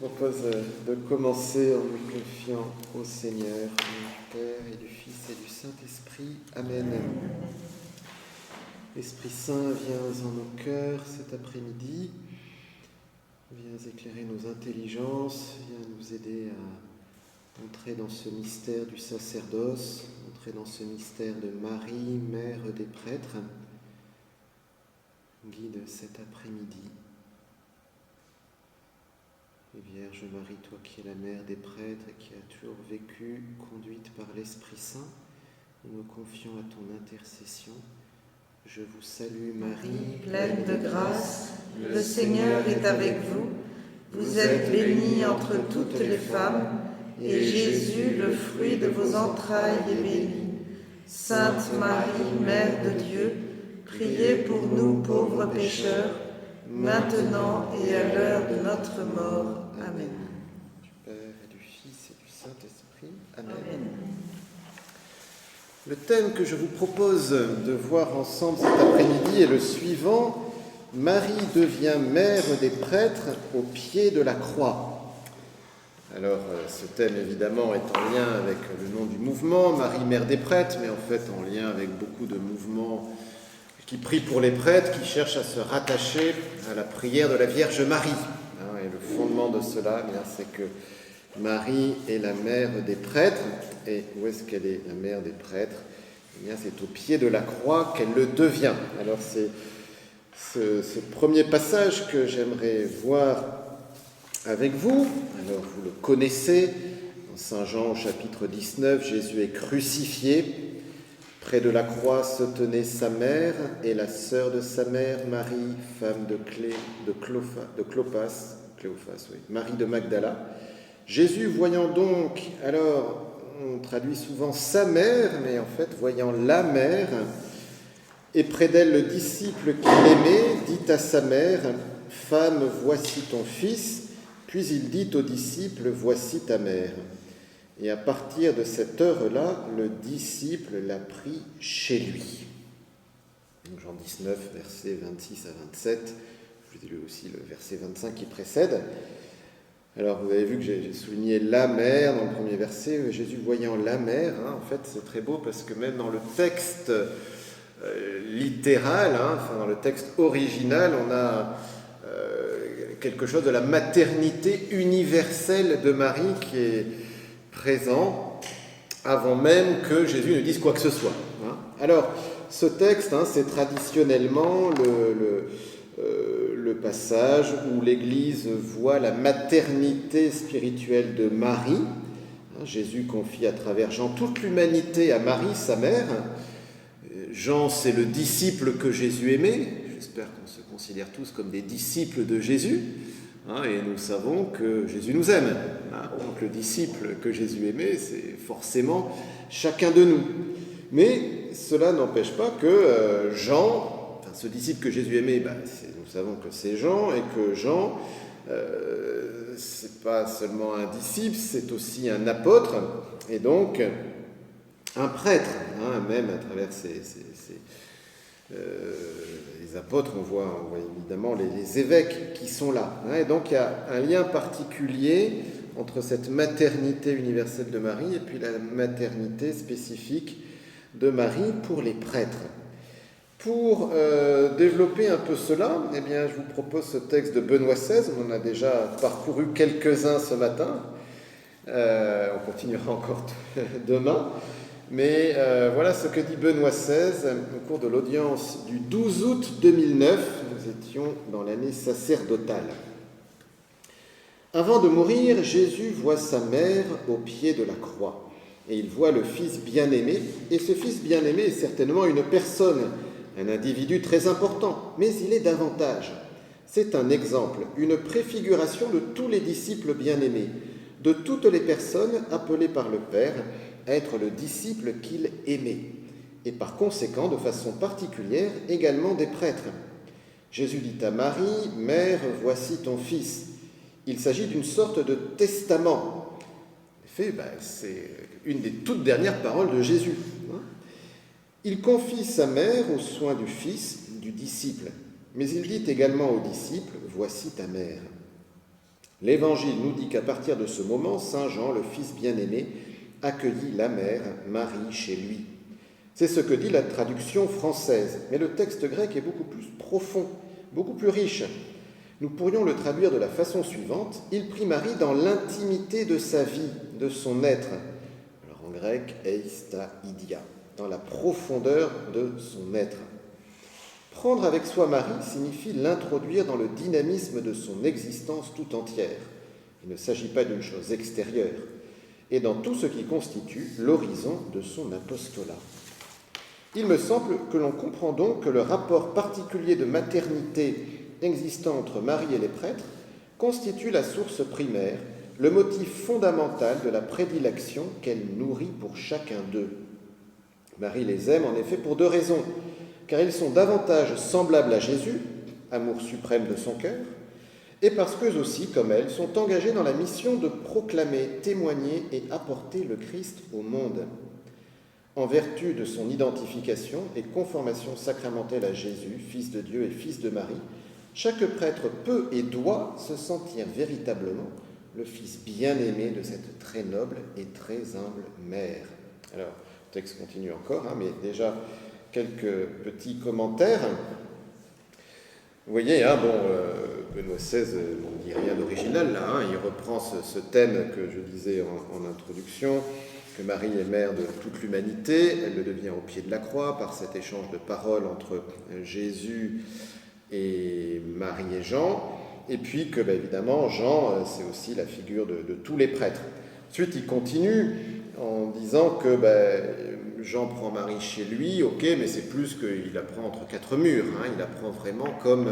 propose de commencer en nous confiant au Seigneur, au nom du Père et du Fils et du Saint-Esprit. Amen. L'Esprit Saint, viens en nos cœurs cet après-midi, viens éclairer nos intelligences, viens nous aider à entrer dans ce mystère du sacerdoce, entrer dans ce mystère de Marie, mère des prêtres. Guide cet après-midi. Et Vierge Marie, toi qui es la mère des prêtres et qui as toujours vécu, conduite par l'Esprit Saint, nous nous confions à ton intercession. Je vous salue Marie, pleine de grâce, le Seigneur est avec vous. Vous êtes bénie entre toutes les femmes, et Jésus, le fruit de vos entrailles, est béni. Sainte Marie, Mère de Dieu, priez pour nous pauvres pécheurs, maintenant et à l'heure de notre mort. Amen. Du Père et du Fils et du Saint-Esprit. Amen. Amen. Le thème que je vous propose de voir ensemble cet après-midi est le suivant. Marie devient mère des prêtres au pied de la croix. Alors, ce thème, évidemment, est en lien avec le nom du mouvement, Marie, mère des prêtres, mais en fait en lien avec beaucoup de mouvements qui prient pour les prêtres, qui cherchent à se rattacher à la prière de la Vierge Marie. Et le fondement de cela, c'est que Marie est la mère des prêtres. Et où est-ce qu'elle est, la mère des prêtres ? C'est au pied de la croix qu'elle le devient. Alors c'est ce premier passage que j'aimerais voir avec vous. Alors vous le connaissez, dans Saint Jean au chapitre 19, Jésus est crucifié. Près de la croix se tenait sa mère et la sœur de sa mère, Marie, femme de Clopas, Marie de Magdala. Jésus, voyant donc, alors on traduit souvent sa mère, mais en fait voyant la mère, et près d'elle le disciple qu'il aimait, dit à sa mère, « Femme, voici ton fils », puis il dit au disciple, « Voici ta mère ». Et à partir de cette heure-là, le disciple l'a pris chez lui. Donc Jean 19, versets 26 à 27. Je vous ai lu aussi le verset 25 qui précède. Alors vous avez vu que j'ai souligné la mère dans le premier verset. Jésus voyant la mère, en fait c'est très beau parce que même dans le texte littéral, dans le texte original, on a quelque chose de la maternité universelle de Marie qui est présent avant même que Jésus ne dise quoi que ce soit. Alors, ce texte, c'est traditionnellement le passage où l'Église voit la maternité spirituelle de Marie. Jésus confie à travers Jean toute l'humanité à Marie, sa mère. Jean, c'est le disciple que Jésus aimait. J'espère qu'on se considère tous comme des disciples de Jésus. Et nous savons que Jésus nous aime. Donc le disciple que Jésus aimait, c'est forcément chacun de nous. Mais cela n'empêche pas que Jean, ce disciple que Jésus aimait, nous savons que c'est Jean, et que Jean, c'est pas seulement un disciple, c'est aussi un apôtre, et donc un prêtre, même à travers les apôtres, on voit évidemment les évêques qui sont là. Et donc il y a un lien particulier entre cette maternité universelle de Marie et puis la maternité spécifique de Marie pour les prêtres. Pour développer un peu cela, je vous propose ce texte de Benoît XVI. On en a déjà parcouru quelques-uns ce matin. On continuera encore demain. Mais voilà ce que dit Benoît XVI au cours de l'audience du 12 août 2009. Nous étions dans l'année sacerdotale. Avant de mourir, Jésus voit sa mère au pied de la croix. Et il voit le Fils bien-aimé. Et ce Fils bien-aimé est certainement une personne, un individu très important. Mais il est davantage. C'est un exemple, une préfiguration de tous les disciples bien-aimés, de toutes les personnes appelées par le Père à être le disciple qu'il aimait, et par conséquent, de façon particulière, également des prêtres. Jésus dit à Marie, « Mère, voici ton fils ». Il s'agit d'une sorte de testament. En effet, c'est une des toutes dernières paroles de Jésus. Il confie sa mère aux soins du fils, du disciple, mais il dit également au disciple, « Voici ta mère ». L'Évangile nous dit qu'à partir de ce moment, Saint Jean, le Fils bien-aimé, accueillit la mère, Marie, chez lui. C'est ce que dit la traduction française, mais le texte grec est beaucoup plus profond, beaucoup plus riche. Nous pourrions le traduire de la façon suivante: il prit Marie dans l'intimité de sa vie, de son être. Alors en grec, eista idia, dans la profondeur de son être. Prendre avec soi Marie signifie l'introduire dans le dynamisme de son existence tout entière. Il ne s'agit pas d'une chose extérieure, et dans tout ce qui constitue l'horizon de son apostolat. Il me semble que l'on comprend donc que le rapport particulier de maternité existant entre Marie et les prêtres constitue la source primaire, le motif fondamental de la prédilection qu'elle nourrit pour chacun d'eux. Marie les aime en effet pour deux raisons: car ils sont davantage semblables à Jésus, amour suprême de son cœur, et parce qu'eux aussi, comme elle, sont engagés dans la mission de proclamer, témoigner et apporter le Christ au monde. En vertu de son identification et conformation sacramentelle à Jésus, Fils de Dieu et Fils de Marie, chaque prêtre peut et doit se sentir véritablement le fils bien-aimé de cette très noble et très humble mère. Alors, le texte continue encore, mais déjà quelques petits commentaires. Vous voyez, Benoît XVI ne dit rien d'original là, il reprend ce thème que je disais en introduction, que Marie est mère de toute l'humanité, elle le devient au pied de la croix par cet échange de paroles entre Jésus et Marie et Jean, et puis que, évidemment, Jean, c'est aussi la figure de tous les prêtres. Ensuite, il continue en disant que Jean prend Marie chez lui, ok, mais c'est plus qu'il la prend entre quatre murs, il la prend vraiment comme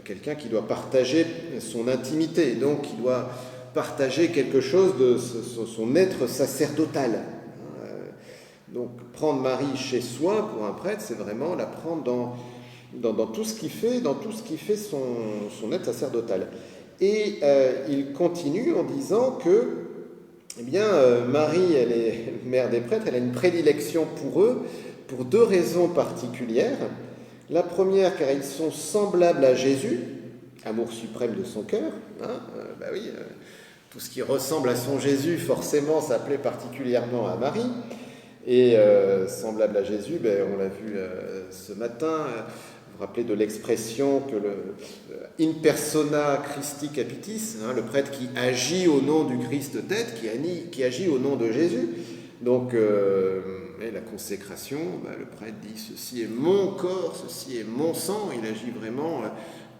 quelqu'un qui doit partager son intimité, donc il doit partager quelque chose de son être sacerdotal. Donc prendre Marie chez soi pour un prêtre, c'est vraiment la prendre dans tout ce qui fait, son être sacerdotal. Et il continue en disant que Marie, elle est mère des prêtres, elle a une prédilection pour eux, pour deux raisons particulières. La première, car ils sont semblables à Jésus, amour suprême de son cœur. Tout ce qui ressemble à son Jésus, forcément, ça plaît particulièrement à Marie. Et semblable à Jésus, on l'a vu ce matin. Vous vous rappelez de l'expression que le in persona Christi capitis, le prêtre qui agit au nom du Christ tête, qui agit au nom de Jésus. Donc, la consécration, le prêtre dit: ceci est mon corps, ceci est mon sang. Il agit vraiment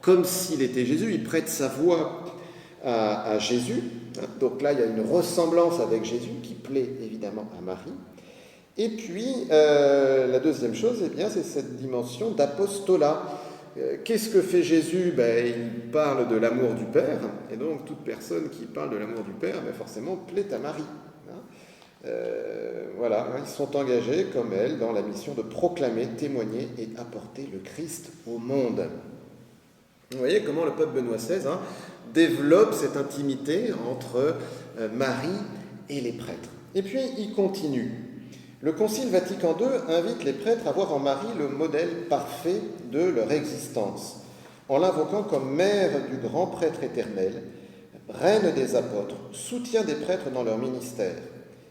comme s'il était Jésus. Il prête sa voix à Jésus. Donc là, il y a une ressemblance avec Jésus qui plaît évidemment à Marie. Et puis, la deuxième chose, c'est cette dimension d'apostolat. Qu'est-ce que fait Jésus ? Il parle de l'amour du Père, et donc toute personne qui parle de l'amour du Père, forcément plaît à Marie. Ils sont engagés, comme elle, dans la mission de proclamer, témoigner et apporter le Christ au monde. Vous voyez comment le pape Benoît XVI développe cette intimité entre Marie et les prêtres. Et puis, il continue. Le Concile Vatican II invite les prêtres à voir en Marie le modèle parfait de leur existence, en l'invoquant comme mère du grand prêtre éternel, reine des apôtres, soutien des prêtres dans leur ministère.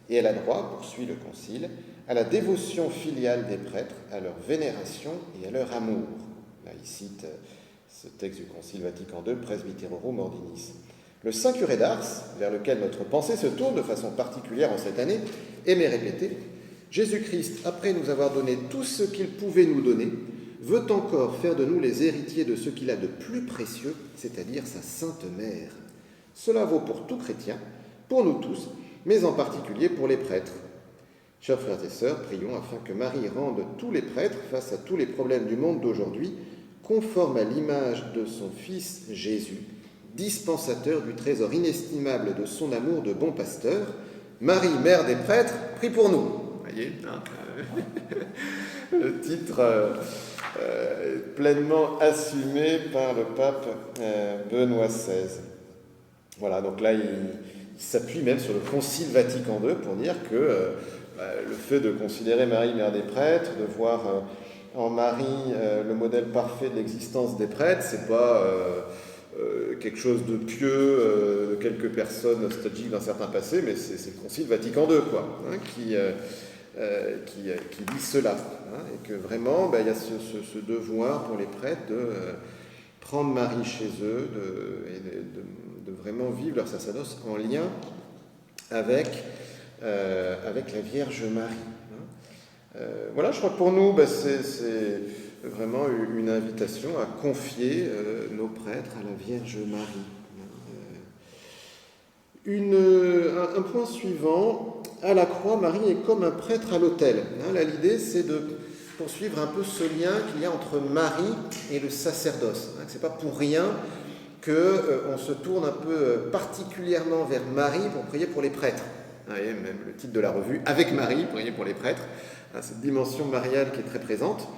Et elle a droit, poursuit le Concile, à la dévotion filiale des prêtres, à leur vénération et à leur amour. Là, il cite ce texte du Concile Vatican II, Presbyterorum Ordinis. Le Saint curé d'Ars, vers lequel notre pensée se tourne de façon particulière en cette année, aimait répéter: Jésus-Christ, après nous avoir donné tout ce qu'il pouvait nous donner, veut encore faire de nous les héritiers de ce qu'il a de plus précieux, c'est-à-dire sa Sainte Mère. Cela vaut pour tout chrétien, pour nous tous, mais en particulier pour les prêtres. Chers frères et sœurs, prions afin que Marie rende tous les prêtres, face à tous les problèmes du monde d'aujourd'hui, conformes à l'image de son Fils Jésus, dispensateur du trésor inestimable de son amour de bon pasteur. Marie, mère des prêtres, prie pour nous. Vous voyez, le titre est pleinement assumé par le pape Benoît XVI. Voilà, donc là, il s'appuie même sur le Concile Vatican II pour dire que le fait de considérer Marie, mère des prêtres, de voir en Marie le modèle parfait de l'existence des prêtres, c'est pas quelque chose de pieux, de quelques personnes nostalgiques d'un certain passé, mais c'est le Concile Vatican II, quoi, hein, qui dit cela, hein, et que vraiment, il y a ce devoir pour les prêtres de prendre Marie chez eux et de vraiment vivre leur sacerdoce en lien avec la Vierge Marie. Hein. Voilà, je crois que pour nous, c'est vraiment une invitation à confier nos prêtres à la Vierge Marie. Un point suivant, à la croix, Marie est comme un prêtre à l'autel. Là, l'idée, c'est de poursuivre un peu ce lien qu'il y a entre Marie et le sacerdoce. Ce n'est pas pour rien qu'on se tourne un peu particulièrement vers Marie pour prier pour les prêtres. Et même le titre de la revue, « Avec Marie, prier pour les prêtres », cette dimension mariale qui est très présente.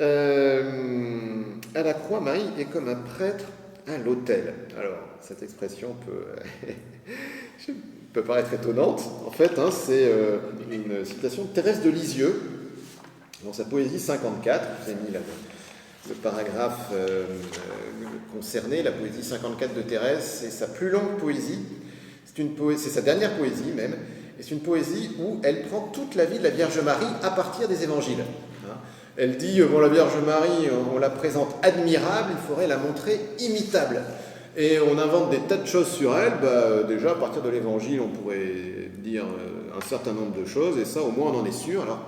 À la croix, Marie est comme un prêtre à l'autel. Alors, cette expression peut paraître étonnante. En fait, c'est une citation de Thérèse de Lisieux, dans sa poésie 54. J'ai mis le paragraphe concerné. La poésie 54 de Thérèse, c'est sa plus longue poésie. C'est sa dernière poésie même. Et c'est une poésie où elle prend toute la vie de la Vierge Marie à partir des évangiles. Elle dit, la Vierge Marie, on la présente admirable, il faudrait la montrer imitable. Et on invente des tas de choses sur elle. Déjà, à partir de l'évangile, on pourrait dire un certain nombre de choses, et ça, au moins, on en est sûr. Alors,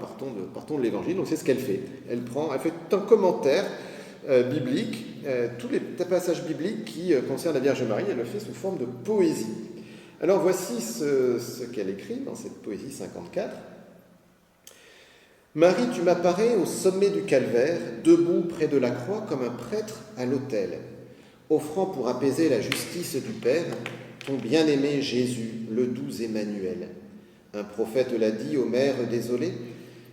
partons de l'évangile. Donc, c'est ce qu'elle fait. Elle fait tout un commentaire biblique, tous les passages bibliques qui concernent la Vierge Marie, elle le fait sous forme de poésie. Alors, voici ce qu'elle écrit dans cette poésie 54. « Marie, tu m'apparais au sommet du calvaire, debout près de la croix comme un prêtre à l'autel, offrant pour apaiser la justice du Père ton bien-aimé Jésus, le doux Emmanuel. Un prophète l'a dit aux mères désolées,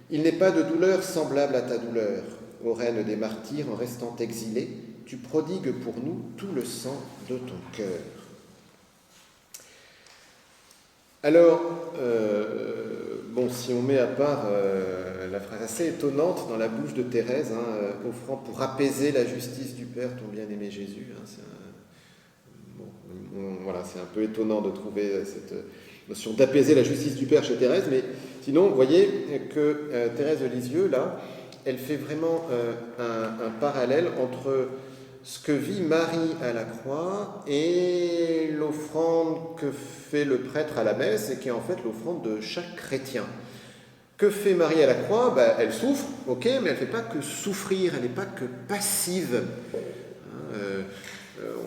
il n'est pas de douleur semblable à ta douleur. Ô reine des martyrs, en restant exilée, tu prodigues pour nous tout le sang de ton cœur. » Alors, si on met à part la phrase assez étonnante dans la bouche de Thérèse, offrant pour apaiser la justice du Père ton bien-aimé Jésus, c'est un peu étonnant de trouver cette notion d'apaiser la justice du Père chez Thérèse, mais sinon, vous voyez que Thérèse de Lisieux, là, elle fait vraiment un parallèle entre ce que vit Marie à la croix et l'offrande que fait le prêtre à la messe, et qui est en fait l'offrande de chaque chrétien. Que fait Marie à la croix ? Elle souffre, ok, mais elle ne fait pas que souffrir, elle n'est pas que passive.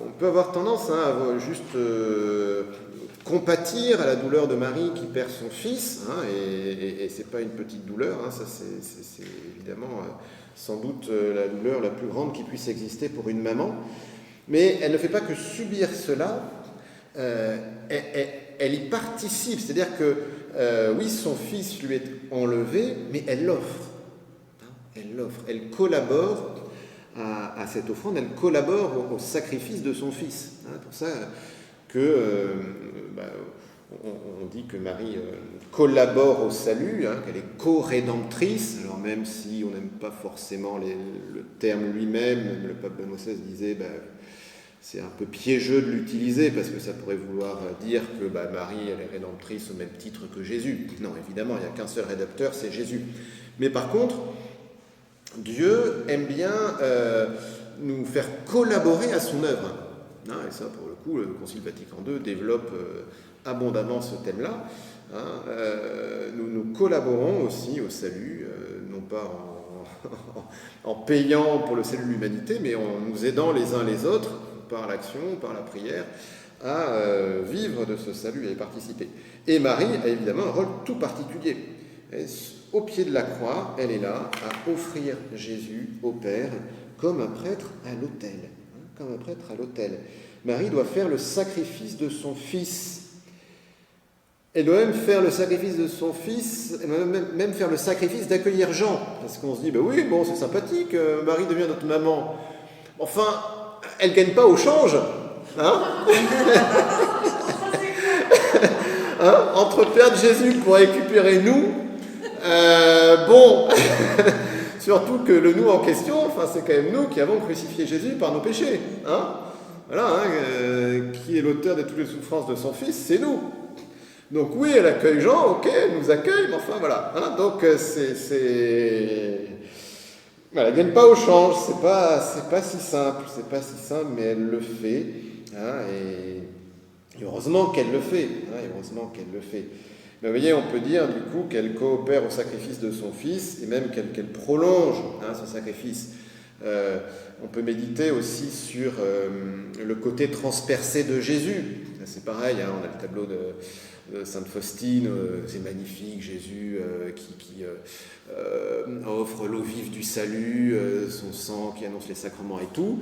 On peut avoir tendance à juste compatir à la douleur de Marie qui perd son fils, et ce n'est pas une petite douleur, ça c'est évidemment sans doute la douleur la plus grande qui puisse exister pour une maman, mais elle ne fait pas que subir cela, elle y participe, c'est-à-dire que oui, son fils lui est enlevé, mais elle l'offre, elle collabore à cette offrande, elle collabore au sacrifice de son fils. C'est pour ça que on dit que Marie collabore au salut, qu'elle est co-rédemptrice. Alors même si on n'aime pas forcément le terme lui-même, le pape Benoît XVI disait c'est un peu piégeux de l'utiliser parce que ça pourrait vouloir dire que Marie elle est rédemptrice au même titre que Jésus. Non, évidemment, il n'y a qu'un seul rédempteur, c'est Jésus. Mais par contre, Dieu aime bien nous faire collaborer à son œuvre. Et ça, pour le coup, le Concile Vatican II développe abondamment ce thème-là. Nous collaborons aussi au salut, non pas en payant pour le salut de l'humanité, mais en nous aidant les uns les autres, par l'action, par la prière, à vivre de ce salut et à y participer. Et Marie a évidemment un rôle tout particulier. Au pied de la croix, elle est là à offrir Jésus au Père comme un prêtre à l'autel. Comme un prêtre à l'autel. Marie doit faire le sacrifice de son fils. Elle doit même faire le sacrifice de son fils, même faire le sacrifice d'accueillir Jean. Parce qu'on se dit, c'est sympathique, Marie devient notre maman. Enfin, elle ne gagne pas au change. Entre perdre Jésus pour récupérer nous, surtout que le nous en question, c'est quand même nous qui avons crucifié Jésus par nos péchés. Voilà, qui est l'auteur de toutes les souffrances de son Fils? C'est nous. Donc oui, elle accueille Jean, ok, elle nous accueille, mais enfin voilà. Hein, donc voilà, elle ne gagne pas au change, c'est pas si simple, mais elle le fait. Hein, et heureusement qu'elle le fait. Mais vous voyez, on peut dire du coup qu'elle coopère au sacrifice de son Fils et même qu'elle prolonge son sacrifice. On peut méditer aussi sur le côté transpercé de Jésus. C'est pareil, hein, on a le tableau de Sainte Faustine, c'est magnifique, Jésus qui offre l'eau vive du salut, son sang qui annonce les sacrements et tout.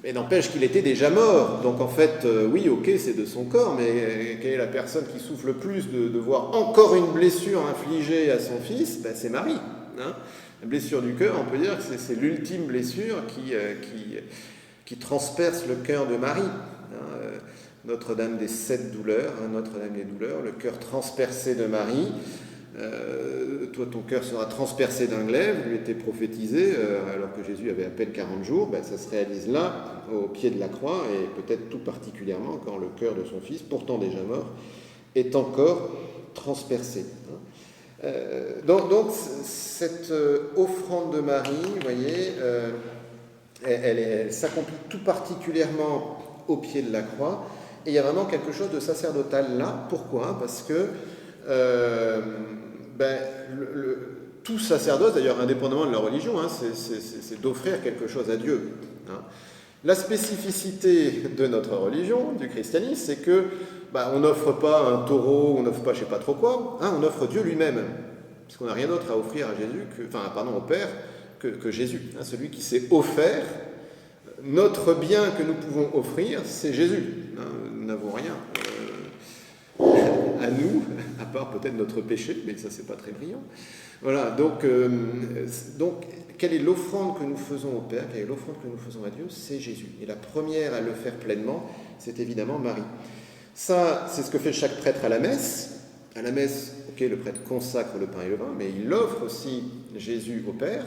Mais n'empêche qu'il était déjà mort. Donc en fait, oui, ok, c'est de son corps, mais quelle est la personne qui souffre le plus de voir encore une blessure infligée à son Fils? C'est Marie. Hein. La blessure du cœur, on peut dire que c'est l'ultime blessure qui transperce le cœur de Marie. Hein. Notre-Dame des 7 douleurs, Notre-Dame des douleurs, le cœur transpercé de Marie. Toi, ton cœur sera transpercé d'un glaive, lui était prophétisé, alors que Jésus avait à peine 40 jours. Ça se réalise là, au pied de la croix, et peut-être tout particulièrement quand le cœur de son Fils, pourtant déjà mort, est encore transpercé. Donc cette offrande de Marie, vous voyez, elle s'accomplit tout particulièrement au pied de la croix, et il y a vraiment quelque chose de sacerdotal là. Pourquoi? Parce que tout sacerdoce, d'ailleurs indépendamment de la religion, c'est d'offrir quelque chose à Dieu. Hein. La spécificité de notre religion, du christianisme, c'est que on n'offre pas un taureau, on n'offre pas je ne sais pas trop quoi, on offre Dieu lui-même. Parce qu'on n'a rien d'autre à offrir à Jésus, au Père, que Jésus. Hein, celui qui s'est offert, notre bien que nous pouvons offrir, c'est Jésus. Hein, nous n'avons rien à nous, à part peut-être notre péché, mais ça c'est pas très brillant. Voilà, donc quelle est l'offrande que nous faisons au Père, quelle est l'offrande que nous faisons à Dieu? C'est Jésus. Et la première à le faire pleinement, c'est évidemment Marie. Ça, c'est ce que fait chaque prêtre à la messe. À la messe, ok, le prêtre consacre le pain et le vin, mais il offre aussi Jésus au Père.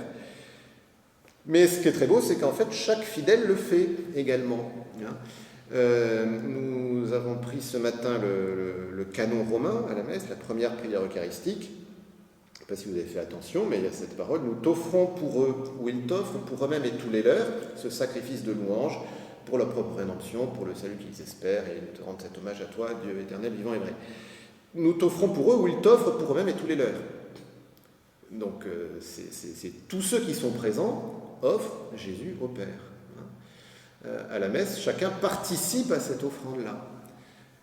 Mais ce qui est très beau, c'est qu'en fait, chaque fidèle le fait également. Hein. Nous avons pris ce matin le canon romain à la messe, la première prière eucharistique. Je ne sais pas si vous avez fait attention, mais il y a cette parole. Nous t'offrons pour eux, ou ils t'offrent pour eux-mêmes et tous les leurs, ce sacrifice de louange pour leur propre rédemption, pour le salut qu'ils espèrent, et ils te rendent cet hommage à toi, Dieu éternel, vivant et vrai. Nous t'offrons pour eux, ou ils t'offrent pour eux-mêmes et tous les leurs. Donc, c'est tous ceux qui sont présents offrent Jésus au Père. À la messe, chacun participe à cette offrande-là.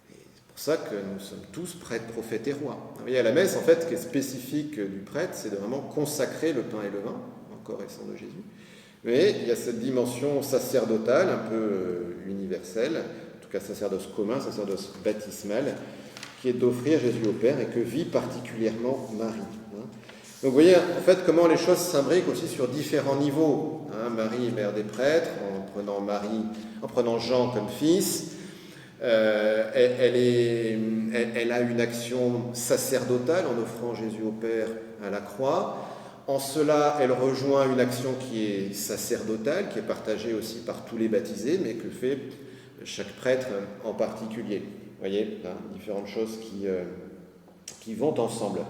C'est pour ça que nous sommes tous prêtres, prophètes et rois. Vous voyez, à la messe, en fait, ce qui est spécifique du prêtre, c'est de vraiment consacrer le pain et le vin, le corps et sang de Jésus. Mais il y a cette dimension sacerdotale, un peu universelle, en tout cas sacerdoce commun, sacerdoce baptismal, qui est d'offrir Jésus au Père et que vit particulièrement Marie. Donc vous voyez en fait comment les choses s'imbriquent aussi sur différents niveaux. Marie, mère des prêtres, en prenant Jean comme fils, elle a une action sacerdotale en offrant Jésus au Père à la croix. En cela, elle rejoint une action qui est sacerdotale, qui est partagée aussi par tous les baptisés, mais que fait chaque prêtre en particulier. Vous voyez, différentes choses qui vont ensemble.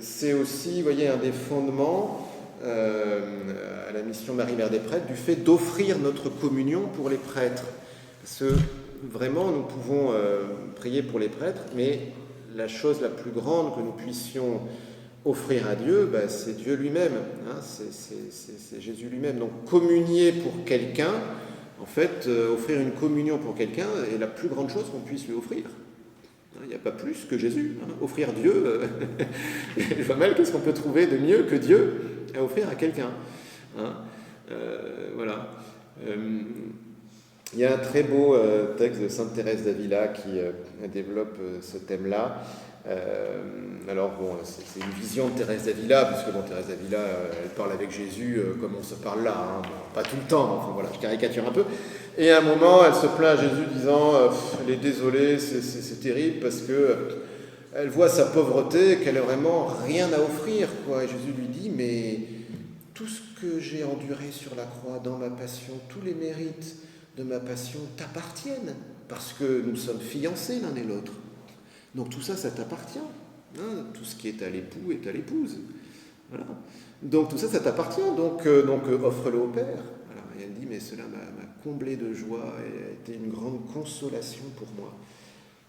C'est aussi, vous voyez, un des fondements à la mission Marie, Mère des prêtres, du fait d'offrir notre communion pour les prêtres. Parce que vraiment, nous pouvons prier pour les prêtres, mais la chose la plus grande que nous puissions offrir à Dieu, c'est Dieu lui-même, c'est Jésus lui-même. Donc communier pour quelqu'un, en fait, offrir une communion pour quelqu'un est la plus grande chose qu'on puisse lui offrir. Il n'y a pas plus que Jésus. Offrir Dieu, je vois mal qu'est-ce qu'on peut trouver de mieux que Dieu à offrir à quelqu'un. Voilà. Il y a un très beau texte de Sainte Thérèse d'Avila qui développe ce thème-là. Alors bon, c'est une vision de Thérèse d'Avila, puisque bon, Thérèse d'Avila, elle parle avec Jésus comme on se parle là, pas tout le temps, enfin voilà, je caricature un peu. Et à un moment, elle se plaint à Jésus disant elle est désolée, c'est terrible parce que elle voit sa pauvreté, qu'elle n'a vraiment rien à offrir, quoi. Et Jésus lui dit mais tout ce que j'ai enduré sur la croix, dans ma passion, tous les mérites de ma passion t'appartiennent, parce que nous sommes fiancés l'un et l'autre. Donc tout ça, ça t'appartient. Hein, tout ce qui est à l'époux est à l'épouse. Voilà. Donc tout ça, ça t'appartient, donc offre-le au Père. Alors, et elle dit, mais cela m'a comblé de joie et a été une grande consolation pour moi.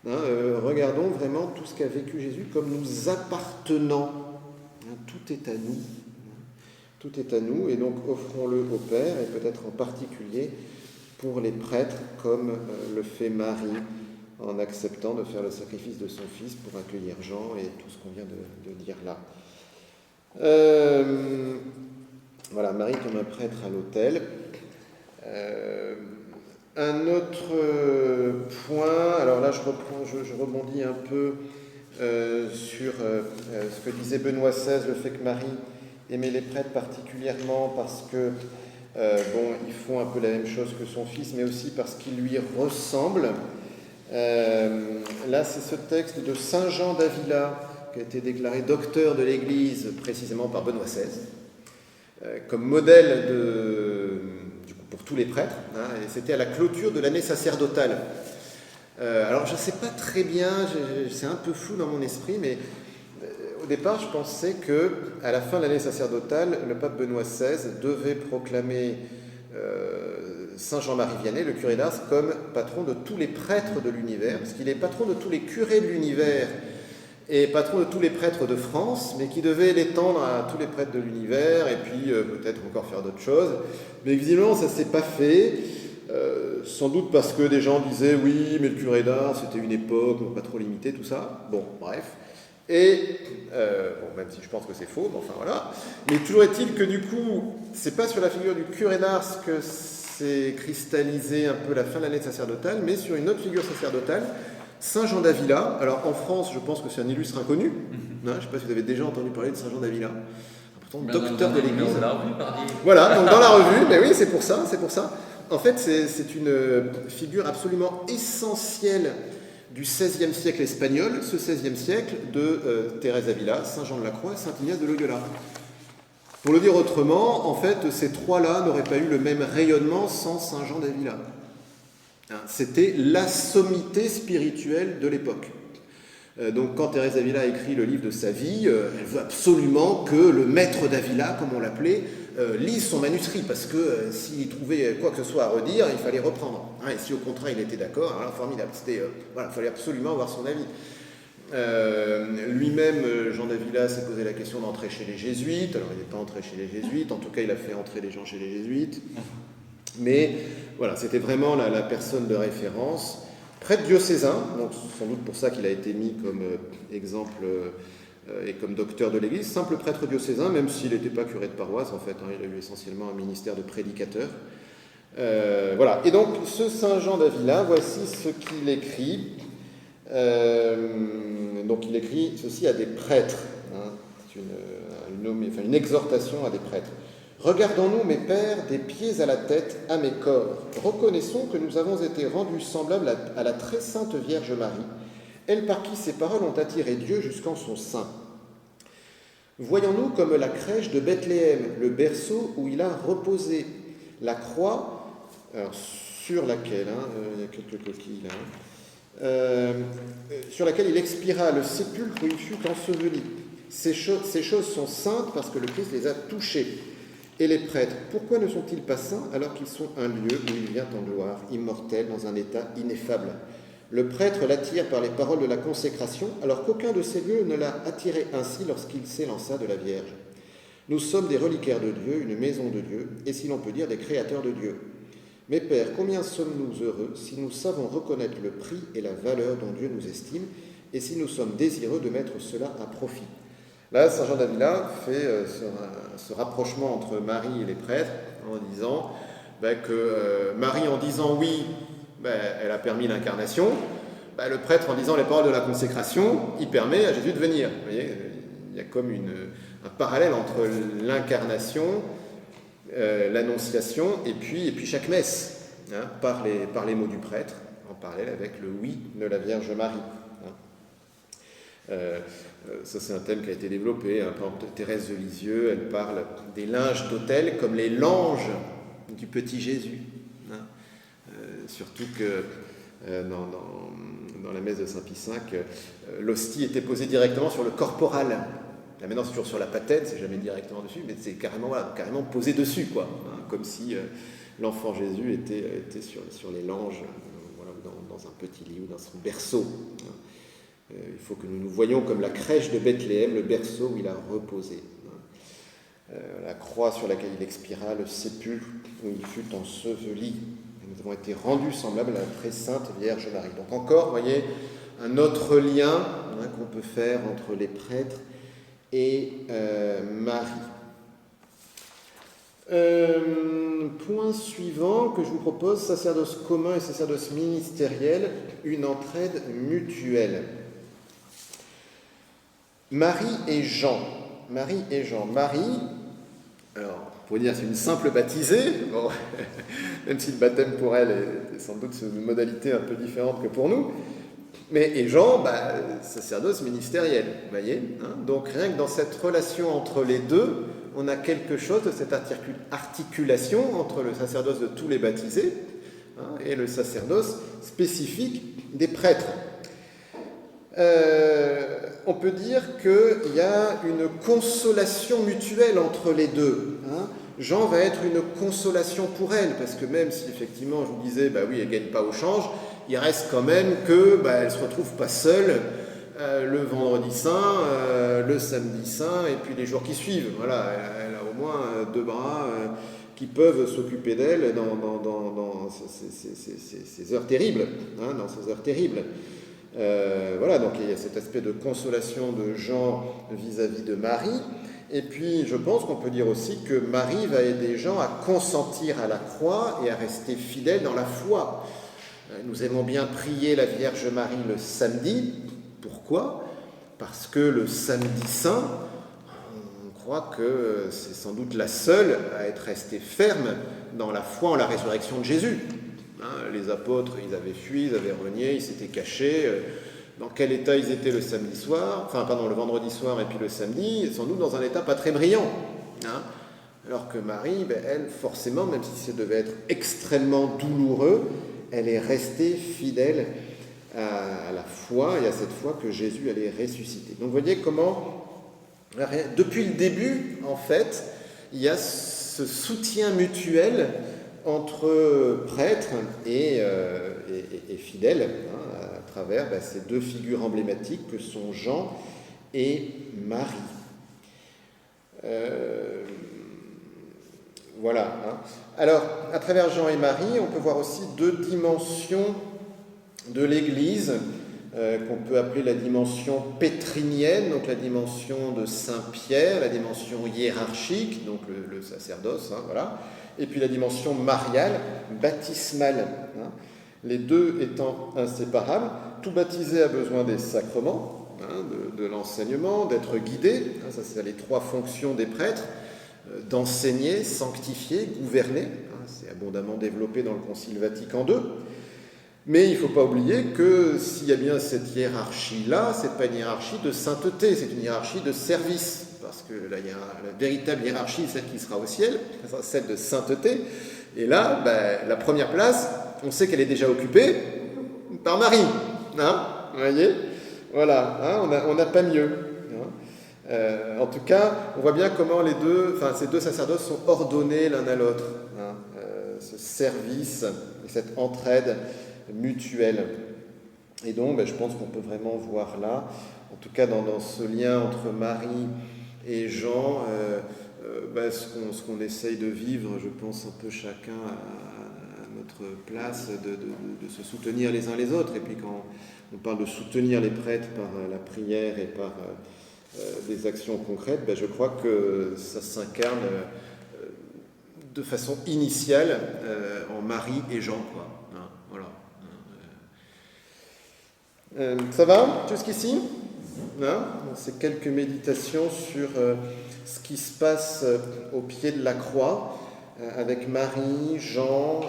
Hein, regardons vraiment tout ce qu'a vécu Jésus comme nous appartenant. Hein, tout est à nous. Tout est à nous, et donc offrons-le au Père, et peut-être en particulier pour les prêtres, comme le fait Marie, en acceptant de faire le sacrifice de son fils pour accueillir Jean et tout ce qu'on vient de dire là. Voilà, Marie comme un prêtre à l'autel. Un autre point, alors là je rebondis un peu sur ce que disait Benoît XVI, le fait que Marie aimait les prêtres particulièrement parce que ils font un peu la même chose que son fils, mais aussi parce qu'ils lui ressemblent. Là, c'est ce texte de Saint Jean d'Avila qui a été déclaré docteur de l'Église précisément par Benoît XVI, comme modèle pour tous les prêtres, hein, et c'était à la clôture de l'année sacerdotale. Alors, je ne sais pas très bien, c'est un peu flou dans mon esprit, mais au départ, je pensais qu'à la fin de l'année sacerdotale, le pape Benoît XVI devait proclamer Saint Jean-Marie Vianney, le curé d'Ars, comme patron de tous les prêtres de l'univers, parce qu'il est patron de tous les curés de l'univers et patron de tous les prêtres de France, mais qui devait l'étendre à tous les prêtres de l'univers, et puis peut-être encore faire d'autres choses. Mais visiblement, ça ne s'est pas fait, sans doute parce que des gens disaient « oui, mais le curé d'Ars, c'était une époque, on ne va pas trop limiter tout ça ». Bon, bref. Et, même si je pense que c'est faux, mais enfin voilà. Mais toujours est-il que du coup, c'est pas sur la figure du curé d'Ars que s'est cristallisé un peu la fin de l'année sacerdotale, mais sur une autre figure sacerdotale, Saint Jean d'Avila. Alors en France, je pense que c'est un illustre inconnu. Je ne sais pas si vous avez déjà entendu parler de Saint Jean d'Avila. Pourtant, docteur de l'Église. Voilà, donc dans la revue, mais oui, c'est pour ça. En fait, c'est une figure absolument essentielle du XVIe siècle espagnol, ce XVIe siècle de Thérèse d'Avila, Saint Jean de la Croix, Saint Ignace de Loyola. Pour le dire autrement, en fait, ces trois-là n'auraient pas eu le même rayonnement sans Saint Jean d'Avila. C'était la sommité spirituelle de l'époque. Donc quand Thérèse d'Avila a écrit le livre de sa vie, elle veut absolument que le maître d'Avila, comme on l'appelait, lise son manuscrit, parce que s'il trouvait quoi que ce soit à redire, il fallait reprendre. Et si au contraire il était d'accord, alors formidable. Il fallait absolument avoir son avis. Lui-même, Jean d'Avila, s'est posé la question d'entrer chez les jésuites. Alors il n'est pas entré chez les jésuites, en tout cas il a fait entrer les gens chez les jésuites. Mais voilà, c'était vraiment la personne de référence. Prêtre diocésain, donc sans doute pour ça qu'il a été mis comme exemple et comme docteur de l'Église, simple prêtre diocésain, même s'il n'était pas curé de paroisse en fait, il a eu essentiellement un ministère de prédicateur. Voilà, et donc ce Saint Jean d'Avila, voici ce qu'il écrit. Donc il écrit ceci à des prêtres, c'est une exhortation à des prêtres. Regardons-nous, mes pères, des pieds à la tête, à mes corps. Reconnaissons que nous avons été rendus semblables à la très sainte Vierge Marie, elle par qui ces paroles ont attiré Dieu jusqu'en son sein. Voyons-nous comme la crèche de Bethléem, le berceau où il a reposé, la croix, sur laquelle, il y a quelques coquilles là, sur laquelle il expira, le sépulcre où il fut enseveli. Ces choses sont saintes parce que le Christ les a touchées. Et les prêtres, pourquoi ne sont-ils pas saints alors qu'ils sont un lieu où il vient en gloire, immortel, dans un état ineffable? Le prêtre l'attire par les paroles de la consécration, alors qu'aucun de ces lieux ne l'a attiré ainsi lorsqu'il s'élança de la Vierge. Nous sommes des reliquaires de Dieu, une maison de Dieu, et si l'on peut dire des créateurs de Dieu. Mes pères, combien sommes-nous heureux si nous savons reconnaître le prix et la valeur dont Dieu nous estime, et si nous sommes désireux de mettre cela à profit. Là, Saint Jean d'Avila fait ce rapprochement entre Marie et les prêtres en disant que Marie, en disant oui, elle a permis l'incarnation. Le prêtre, en disant les paroles de la consécration, il permet à Jésus de venir. Vous voyez, il y a comme un parallèle entre l'incarnation, l'annonciation et puis chaque messe, par les mots du prêtre, en parallèle avec le oui de la Vierge Marie. Ça c'est un thème qui a été développé. Par exemple, Thérèse de Lisieux, elle parle des linges d'autel comme les langes du petit Jésus. surtout que dans la messe de Saint-Pie V, l'hostie était posée directement sur le corporal. Là maintenant c'est toujours sur la patène, c'est jamais directement dessus, mais c'est carrément posé dessus, quoi, hein, comme si l'enfant Jésus était sur les langes, voilà, dans un petit lit ou dans son berceau. Hein. Il faut que nous nous voyions comme la crèche de Bethléem, le berceau où il a reposé. Hein. La croix sur laquelle il expira, le sépulcre où il fut enseveli. Et nous avons été rendus semblables à la très sainte Vierge Marie. Donc encore, vous voyez, un autre lien, hein, qu'on peut faire entre les prêtres et Marie. Point suivant que je vous propose, sacerdoce commun et sacerdoce ministériel, une entraide mutuelle. Marie et Jean. Marie, alors, on pourrait dire c'est une simple baptisée, bon, même si le baptême pour elle est sans doute une modalité un peu différente que pour nous. Et Jean, sacerdoce ministériel, vous voyez, hein. Donc rien que dans cette relation entre les deux, on a quelque chose de cette articulation entre le sacerdoce de tous les baptisés, hein, et le sacerdoce spécifique des prêtres. On peut dire qu'il y a une consolation mutuelle entre les deux. Hein. Jean va être une consolation pour elle, parce que même si effectivement, je vous disais, oui, elle ne gagne pas au change, il reste quand même qu'elle ne se retrouve pas seule le vendredi saint, le samedi saint, et puis les jours qui suivent. Voilà, elle a au moins deux bras qui peuvent s'occuper d'elle dans ces heures terribles. Hein, dans ces heures terribles. Voilà, donc il y a cet aspect de consolation de Jean vis-à-vis de Marie. Et puis, je pense qu'on peut dire aussi que Marie va aider Jean à consentir à la croix et à rester fidèle dans la foi. Nous aimons bien prier la Vierge Marie le samedi. Pourquoi ? Parce que le samedi saint, on croit que c'est sans doute la seule à être restée ferme dans la foi en la résurrection de Jésus. Les apôtres, ils avaient fui, ils avaient renié, ils s'étaient cachés. Dans quel état ils étaient le le vendredi soir et puis le samedi, sans doute dans un état pas très brillant. Hein. Alors que Marie, elle, forcément, même si ça devait être extrêmement douloureux, elle est restée fidèle à la foi et à cette foi que Jésus allait ressusciter. Donc vous voyez comment, depuis le début, en fait, il y a ce soutien mutuel entre prêtres et fidèles, hein, à travers ces deux figures emblématiques que sont Jean et Marie. Voilà. Hein. Alors, à travers Jean et Marie, on peut voir aussi deux dimensions de l'Église, qu'on peut appeler la dimension pétrinienne, donc la dimension de Saint-Pierre, la dimension hiérarchique, donc le sacerdoce, hein, voilà, et puis la dimension mariale, baptismale, hein, les deux étant inséparables. Tout baptisé a besoin des sacrements, hein, de l'enseignement, d'être guidé, hein, ça c'est les trois fonctions des prêtres, d'enseigner, sanctifier, gouverner, hein, c'est abondamment développé dans le Concile Vatican II. Mais il ne faut pas oublier que s'il y a bien cette hiérarchie-là, ce n'est pas une hiérarchie de sainteté, c'est une hiérarchie de service. Parce que la véritable hiérarchie, celle qui sera au ciel, celle de sainteté. Et là, la première place, on sait qu'elle est déjà occupée par Marie. Hein, vous voyez ? Voilà, hein, on n'a pas mieux. Hein. En tout cas, on voit bien comment ces deux sacerdoces sont ordonnés l'un à l'autre. Hein, ce service et cette entraide mutuelle. Et donc, je pense qu'on peut vraiment voir là, en tout cas dans ce lien entre Marie et Jean, ce qu'on essaye de vivre, je pense un peu chacun à notre place, de se soutenir les uns les autres. Et puis quand on parle de soutenir les prêtres par la prière et par des actions concrètes, je crois que ça s'incarne de façon initiale en Marie et Jean, quoi. Hein, voilà. Ça va jusqu'ici, hein? C'est quelques méditations sur ce qui se passe au pied de la croix avec Marie, Jean,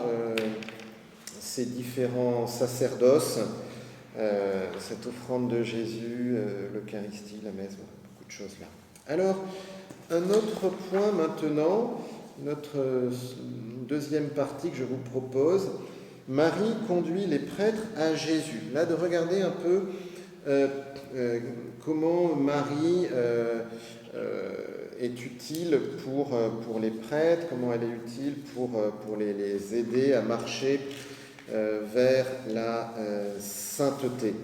ces différents sacerdoces, cette offrande de Jésus, l'Eucharistie, la messe, beaucoup de choses là. Alors, un autre point maintenant, notre deuxième partie que je vous propose, Marie conduit les prêtres à Jésus. Là, de regarder un peu comment Marie est utile pour les prêtres, comment elle est utile pour les aider à marcher vers la sainteté.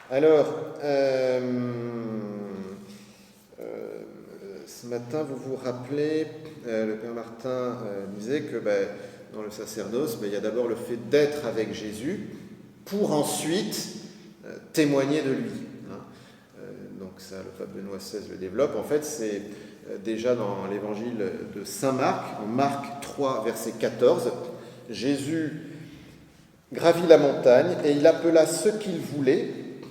Alors, ce matin, vous vous rappelez, le Père Martin disait que dans le sacerdoce, il y a d'abord le fait d'être avec Jésus pour ensuite témoigner de lui. Donc ça, le pape Benoît XVI le développe. En fait, c'est déjà dans l'évangile de Saint Marc, en Marc 3, verset 14, Jésus gravit la montagne et il appela ceux qu'il voulait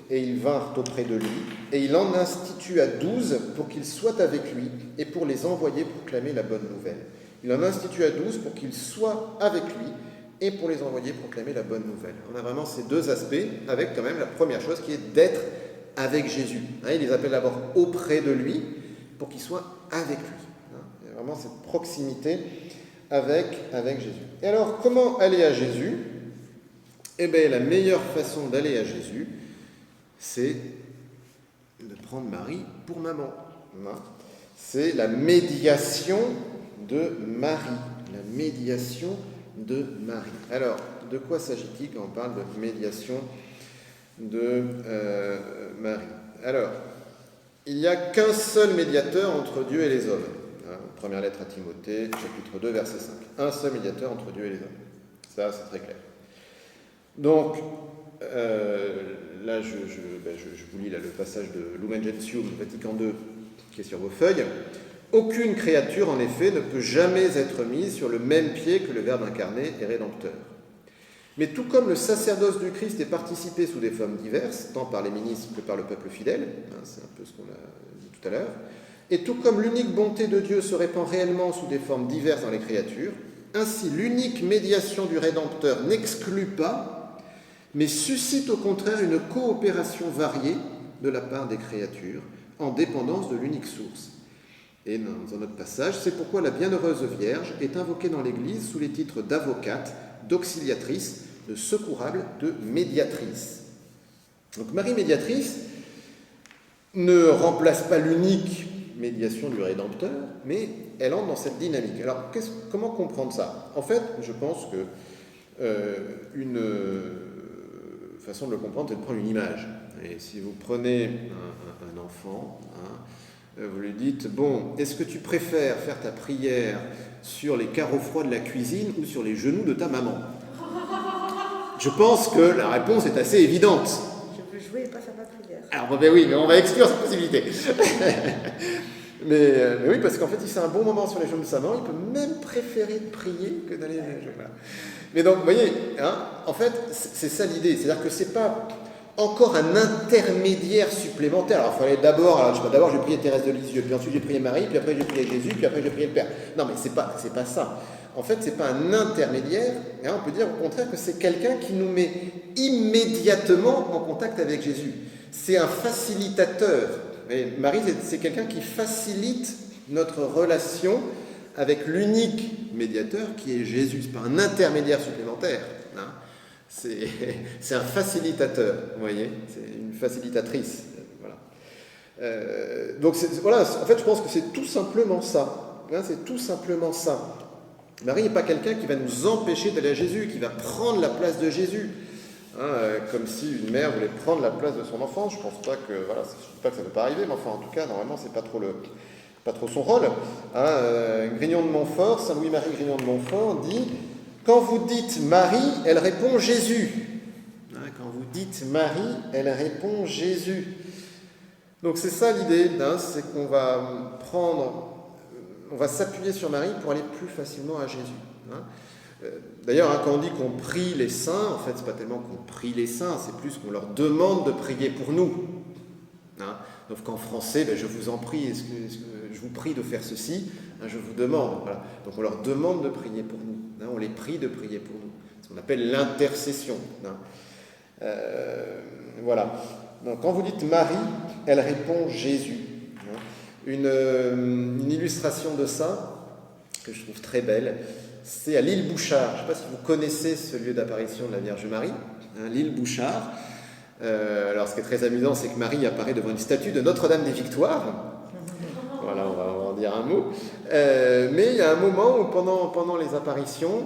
et ils vinrent auprès de lui et il en institua 12 pour qu'ils soient avec lui et pour les envoyer proclamer la bonne nouvelle. Il en institua 12 pour qu'ils soient avec lui et pour les envoyer proclamer la bonne nouvelle. On a vraiment ces deux aspects avec quand même la première chose qui est d'être avec Jésus. Il les appelle d'abord auprès de lui pour qu'ils soient avec lui. Il y a vraiment cette proximité avec Jésus. Et alors, comment aller à Jésus ? Eh bien, la meilleure façon d'aller à Jésus, c'est de prendre Marie pour maman. C'est la médiation de Marie. La médiation de Marie. Alors, de quoi s'agit-il quand on parle de médiation de Marie ? Alors, il n'y a qu'un seul médiateur entre Dieu et les hommes. Première lettre à Timothée, chapitre 2, verset 5. Un seul médiateur entre Dieu et les hommes. Ça, c'est très clair. Donc, là, je vous lis le passage de Lumen Gentium, Vatican II, qui est sur vos feuilles. Aucune créature, en effet, ne peut jamais être mise sur le même pied que le Verbe incarné et rédempteur. Mais tout comme le sacerdoce du Christ est participé sous des formes diverses, tant par les ministres que par le peuple fidèle, c'est un peu ce qu'on a dit tout à l'heure, et tout comme l'unique bonté de Dieu se répand réellement sous des formes diverses dans les créatures, ainsi l'unique médiation du Rédempteur n'exclut pas, mais suscite au contraire une coopération variée de la part des créatures, en dépendance de l'unique source. Et dans un autre passage, c'est pourquoi la Bienheureuse Vierge est invoquée dans l'Église sous les titres d'avocate, d'auxiliatrice, de secourable, de médiatrice. Donc Marie médiatrice ne remplace pas l'unique médiation du Rédempteur, mais elle entre dans cette dynamique. Alors comment comprendre ça ? En fait, je pense que une façon de le comprendre, c'est de prendre une image. Et si vous prenez un enfant, vous lui dites, bon, est-ce que tu préfères faire ta prière sur les carreaux froids de la cuisine ou sur les genoux de ta maman ? Je pense que la réponse est assez évidente. Je veux jouer et pas faire ma prière. Alors, oui, mais on va exclure cette possibilité. mais oui, parce qu'en fait, si c'est un bon moment sur les genoux de sa maman, il peut même préférer prier que d'aller... Voilà. Mais donc, vous voyez, en fait, c'est ça l'idée. C'est-à-dire que c'est pas encore un intermédiaire supplémentaire. Alors, il fallait d'abord, je vais prier Thérèse de Lisieux, puis ensuite j'ai prié Marie, puis après j'ai prié Jésus, puis après j'ai prié le Père. Non, mais c'est pas ça. En fait, c'est pas un intermédiaire. On peut dire au contraire que c'est quelqu'un qui nous met immédiatement en contact avec Jésus. C'est un facilitateur. Et Marie, c'est quelqu'un qui facilite notre relation avec l'unique médiateur qui est Jésus. C'est pas un intermédiaire supplémentaire. C'est un facilitateur, vous voyez, c'est une facilitatrice. Voilà. Donc, en fait, je pense que c'est tout simplement ça. C'est tout simplement ça. Marie n'est pas quelqu'un qui va nous empêcher d'aller à Jésus, qui va prendre la place de Jésus. Comme si une mère voulait prendre la place de son enfant. Je ne pense pas que, je dis pas que ça ne peut pas arriver, mais enfin, en tout cas, normalement, c'est pas trop son rôle. Grignon de Montfort, Saint Louis-Marie Grignon de Montfort dit: quand vous dites Marie, elle répond Jésus. Quand vous dites Marie, elle répond Jésus. Donc c'est ça l'idée, c'est qu'on va s'appuyer sur Marie pour aller plus facilement à Jésus. D'ailleurs, quand on dit qu'on prie les saints, en fait, c'est pas tellement qu'on prie les saints, c'est plus qu'on leur demande de prier pour nous. Donc qu'en français, je vous en prie, est-ce que je vous prie de faire ceci, je vous demande. Voilà. Donc on leur demande de prier pour nous. On les prie de prier pour nous. C'est ce qu'on appelle l'intercession. Voilà. Donc quand vous dites Marie, elle répond Jésus. Une illustration de ça, que je trouve très belle, c'est à l'île Bouchard. Je ne sais pas si vous connaissez ce lieu d'apparition de la Vierge Marie, hein, l'île Bouchard. Alors, ce qui est très amusant, c'est que Marie apparaît devant une statue de Notre-Dame des Victoires. Voilà, on va en dire un mot. Mais il y a un moment où, pendant les apparitions,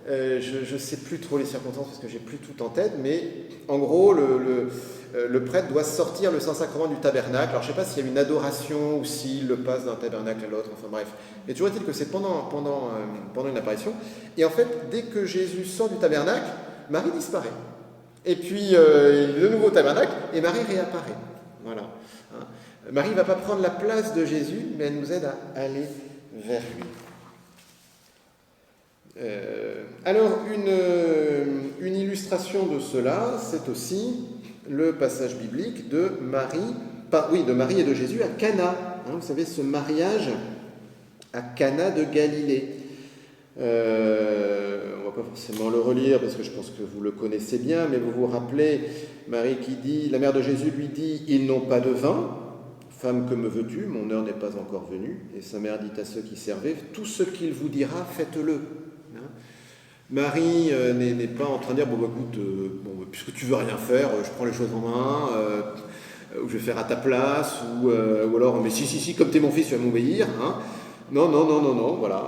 je ne sais plus trop les circonstances parce que j'ai plus tout en tête, mais en gros, le prêtre doit sortir le Saint-Sacrement du tabernacle. Alors, je ne sais pas s'il y a une adoration ou s'il le passe d'un tabernacle à l'autre, enfin bref. Mais toujours est-il que c'est pendant une apparition. Et en fait, dès que Jésus sort du tabernacle, Marie disparaît. Et puis, le nouveau tabernacle, et Marie réapparaît. Voilà. Hein. Marie ne va pas prendre la place de Jésus, mais elle nous aide à aller vers lui. Alors, une illustration de cela, c'est aussi le passage biblique de Marie et de Jésus à Cana. Hein, vous savez, ce mariage à Cana de Galilée. On ne va pas forcément le relire parce que je pense que vous le connaissez bien, mais vous vous rappelez Marie qui dit, la mère de Jésus lui dit, ils n'ont pas de vin. Femme, que me veux-tu? Mon heure n'est pas encore venue. Et sa mère dit à ceux qui servaient, tout ce qu'il vous dira, faites-le. Hein? Marie n'est pas en train de dire, écoute, puisque tu veux rien faire, je prends les choses en main, ou je vais faire à ta place, ou alors, mais si, comme t'es mon fils, tu vas m'obéir. Hein? Non, voilà.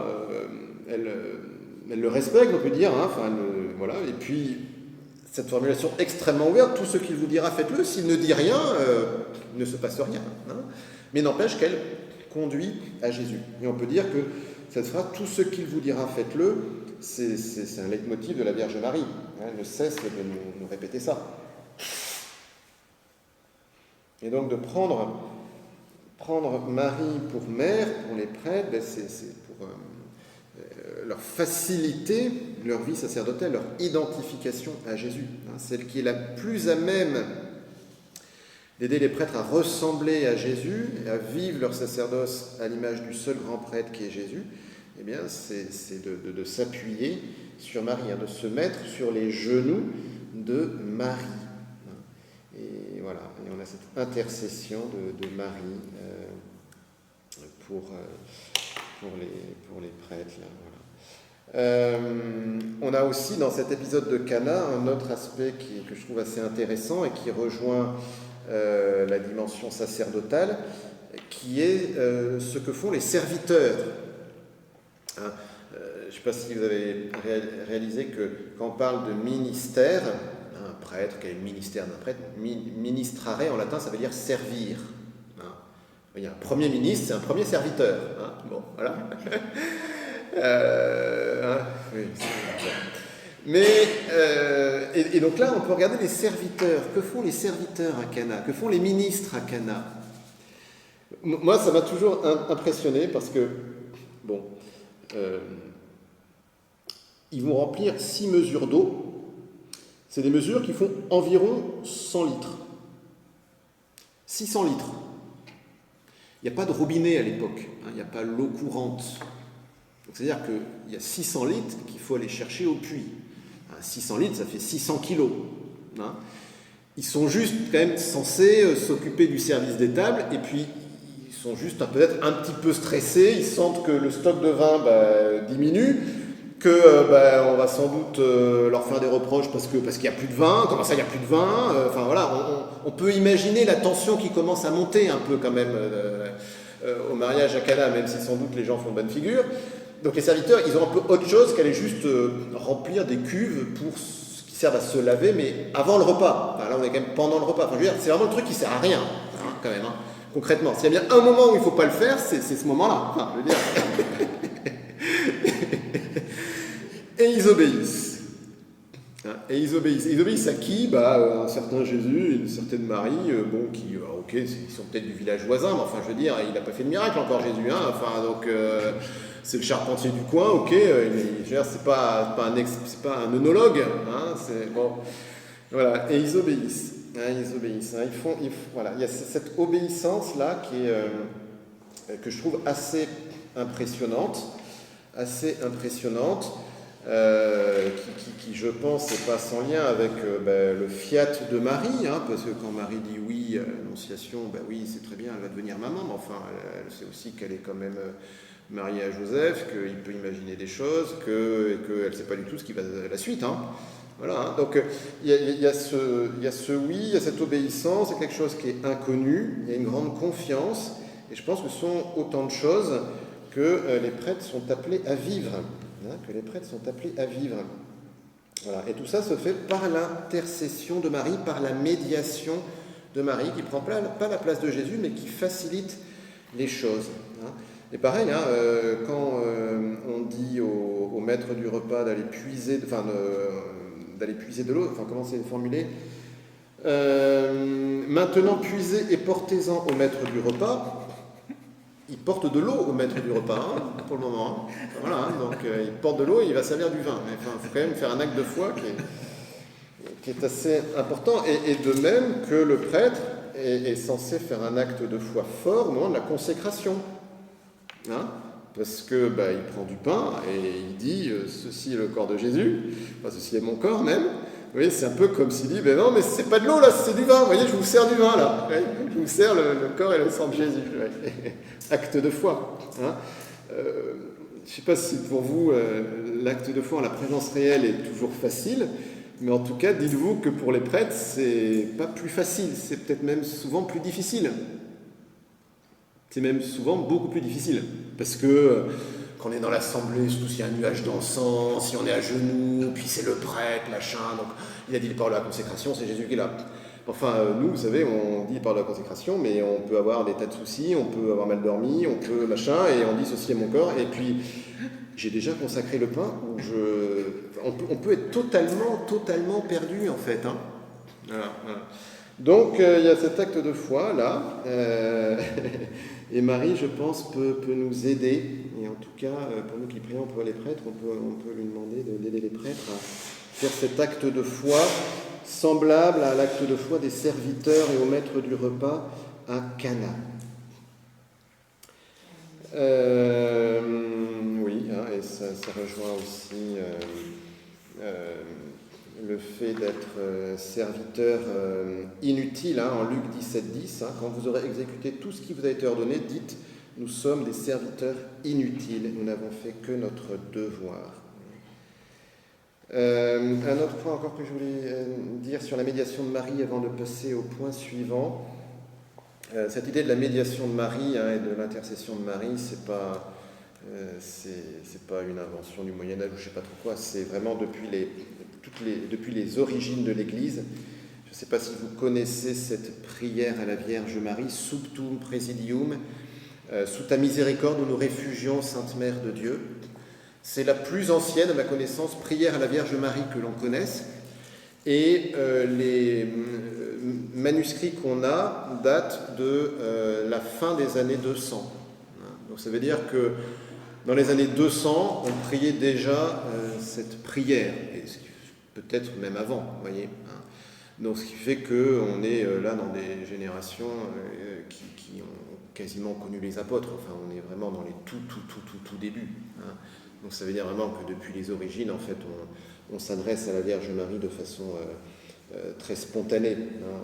Elle le respecte, on peut dire. Hein? Voilà. Et puis, cette formulation extrêmement ouverte, tout ce qu'il vous dira, faites-le. S'il ne dit rien, il ne se passe rien. Hein? Mais n'empêche qu'elle conduit à Jésus. Et on peut dire que cette phrase, tout ce qu'il vous dira, faites-le, c'est un leitmotiv de la Vierge Marie. Hein? Elle ne cesse de nous répéter ça. Et donc de prendre Marie pour mère, pour les prêtres, c'est pour leur faciliter leur vie sacerdotale, leur identification à Jésus. Hein, celle qui est la plus à même d'aider les prêtres à ressembler à Jésus et à vivre leur sacerdoce à l'image du seul grand prêtre qui est Jésus, eh bien, c'est de s'appuyer sur Marie, hein, de se mettre sur les genoux de Marie. Et voilà, et on a cette intercession de Marie pour les prêtres. Là, voilà. On a aussi dans cet épisode de Cana un autre aspect que je trouve assez intéressant et qui rejoint la dimension sacerdotale, qui est ce que font les serviteurs. Hein, je ne sais pas si vous avez réalisé que quand on parle de ministère, un prêtre, quel est le ministère d'un prêtre? Ministrare en latin, ça veut dire servir. Hein. Il y a un premier ministre, c'est un premier serviteur. Hein. Bon, voilà. Oui, mais, et donc là, on peut regarder les serviteurs. Que font les serviteurs à Cana? Que font les ministres à Cana? Moi, ça m'a toujours impressionné parce que, ils vont remplir 6 mesures d'eau. C'est des mesures qui font environ 100 litres. 600 litres. Il n'y a pas de robinet à l'époque. Hein, il n'y a pas l'eau courante. C'est-à-dire qu'il y a 600 litres qu'il faut aller chercher au puits. 600 litres, ça fait 600 kilos. Hein. Ils sont juste quand même censés s'occuper du service des tables, et puis ils sont juste peut-être un petit peu stressés, ils sentent que le stock de vin diminue, qu'on va sans doute leur faire des reproches parce qu'il n'y a plus de vin. Comment ça, il n'y a plus de vin? Enfin voilà, on peut imaginer la tension qui commence à monter un peu quand même au mariage à Cana, même si sans doute les gens font de bonne figure. Donc les serviteurs, ils ont un peu autre chose qu'aller juste remplir des cuves qui servent à se laver, mais avant le repas. Enfin, là, on est quand même pendant le repas. Enfin, je veux dire, c'est vraiment le truc qui sert à rien, hein, quand même. Hein, concrètement, s'il y a bien un moment où il ne faut pas le faire, c'est ce moment-là. Enfin, je veux dire. Et ils obéissent. Hein, et ils obéissent. Et ils obéissent à qui? Un certain Jésus et une certaine Marie, ok, ils sont peut-être du village voisin, mais enfin, je veux dire, il n'a pas fait de miracle encore, Jésus. Hein, enfin, donc... c'est le charpentier du coin, ok, c'est pas un œnologue, hein, bon, voilà, et ils obéissent, hein, voilà, il y a cette obéissance-là que je trouve assez impressionnante, qui je pense, n'est pas sans lien avec le fiat de Marie, hein, parce que quand Marie dit oui à l'Annonciation, oui, c'est très bien, elle va devenir maman, mais enfin, elle sait aussi qu'elle est quand même mariée à Joseph, qu'il peut imaginer des choses, et qu'elle ne sait pas du tout ce qui va la suite. Hein. Voilà, hein. Donc il y a ce oui, il y a cette obéissance, c'est quelque chose qui est inconnu, il y a une grande confiance, et je pense que ce sont autant de choses que les prêtres sont appelés à vivre. Hein, que les prêtres sont appelés à vivre. Voilà. Et tout ça se fait par l'intercession de Marie, par la médiation de Marie, qui ne prend pas la place de Jésus, mais qui facilite les choses. Hein. Et pareil, hein, quand on dit au maître du repas d'aller puiser de l'eau, enfin comment c'est formulé, maintenant puisez et portez-en au maître du repas. Il porte de l'eau au maître du repas, hein, pour le moment. Hein. Voilà, hein, donc il porte de l'eau et il va servir du vin. Mais il faut quand même faire un acte de foi qui est assez important. Et de même que le prêtre est censé faire un acte de foi fort au moment de la consécration. Hein, parce que il prend du pain et il dit ceci est le corps de Jésus, enfin, ceci est mon corps même. Vous voyez, c'est un peu comme s'il dit non, mais c'est pas de l'eau là, c'est du vin. Vous voyez, je vous sers du vin là. Je vous sers le corps et le sang de Jésus. Acte de foi. Hein. Je ne sais pas si pour vous l'acte de foi en la présence réelle est toujours facile, mais en tout cas, dites-vous que pour les prêtres, c'est pas plus facile, c'est peut-être même souvent plus difficile. C'est même souvent beaucoup plus difficile, parce que quand on est dans l'assemblée, surtout s'il y a un nuage d'encens, si on est à genoux, puis c'est le prêtre, machin, donc il a dit les paroles de la consécration, c'est Jésus qui est là. Enfin, nous, vous savez, on dit les paroles de la consécration, mais on peut avoir des tas de soucis, on peut avoir mal dormi, on peut machin, et on dit ceci est mon corps, et puis j'ai déjà consacré le pain, on peut être totalement perdu en fait. Hein. Voilà. Donc il y a cet acte de foi là, et Marie, je pense, peut nous aider. Et en tout cas, pour nous qui prions pour les prêtres, on peut lui demander d'aider les prêtres à faire cet acte de foi semblable à l'acte de foi des serviteurs et au maître du repas à Cana. Oui, hein, et ça rejoint aussi le fait d'être serviteur inutile, hein, en Luc 17,10, hein, quand vous aurez exécuté tout ce qui vous a été ordonné, dites, nous sommes des serviteurs inutiles, nous n'avons fait que notre devoir. Un autre point encore que je voulais dire sur la médiation de Marie avant de passer au point suivant. Cette idée de la médiation de Marie, hein, et de l'intercession de Marie, c'est pas une invention du Moyen-Âge ou je ne sais pas trop quoi, c'est vraiment depuis les origines de l'Église. Je ne sais pas si vous connaissez cette prière à la Vierge Marie, Subtum Praesidium, sous ta miséricorde nous nous réfugions, Sainte Mère de Dieu. C'est la plus ancienne, à ma connaissance, prière à la Vierge Marie que l'on connaisse. Et les manuscrits qu'on a datent de la fin des années 200. Donc ça veut dire que dans les années 200, on priait déjà cette prière, et peut-être même avant, vous voyez. Hein. Donc ce qui fait qu'on est là dans des générations qui ont quasiment connu les apôtres, enfin on est vraiment dans les tout débuts. Hein. Donc ça veut dire vraiment que depuis les origines, en fait, on s'adresse à la Vierge Marie de façon très spontanée. Hein.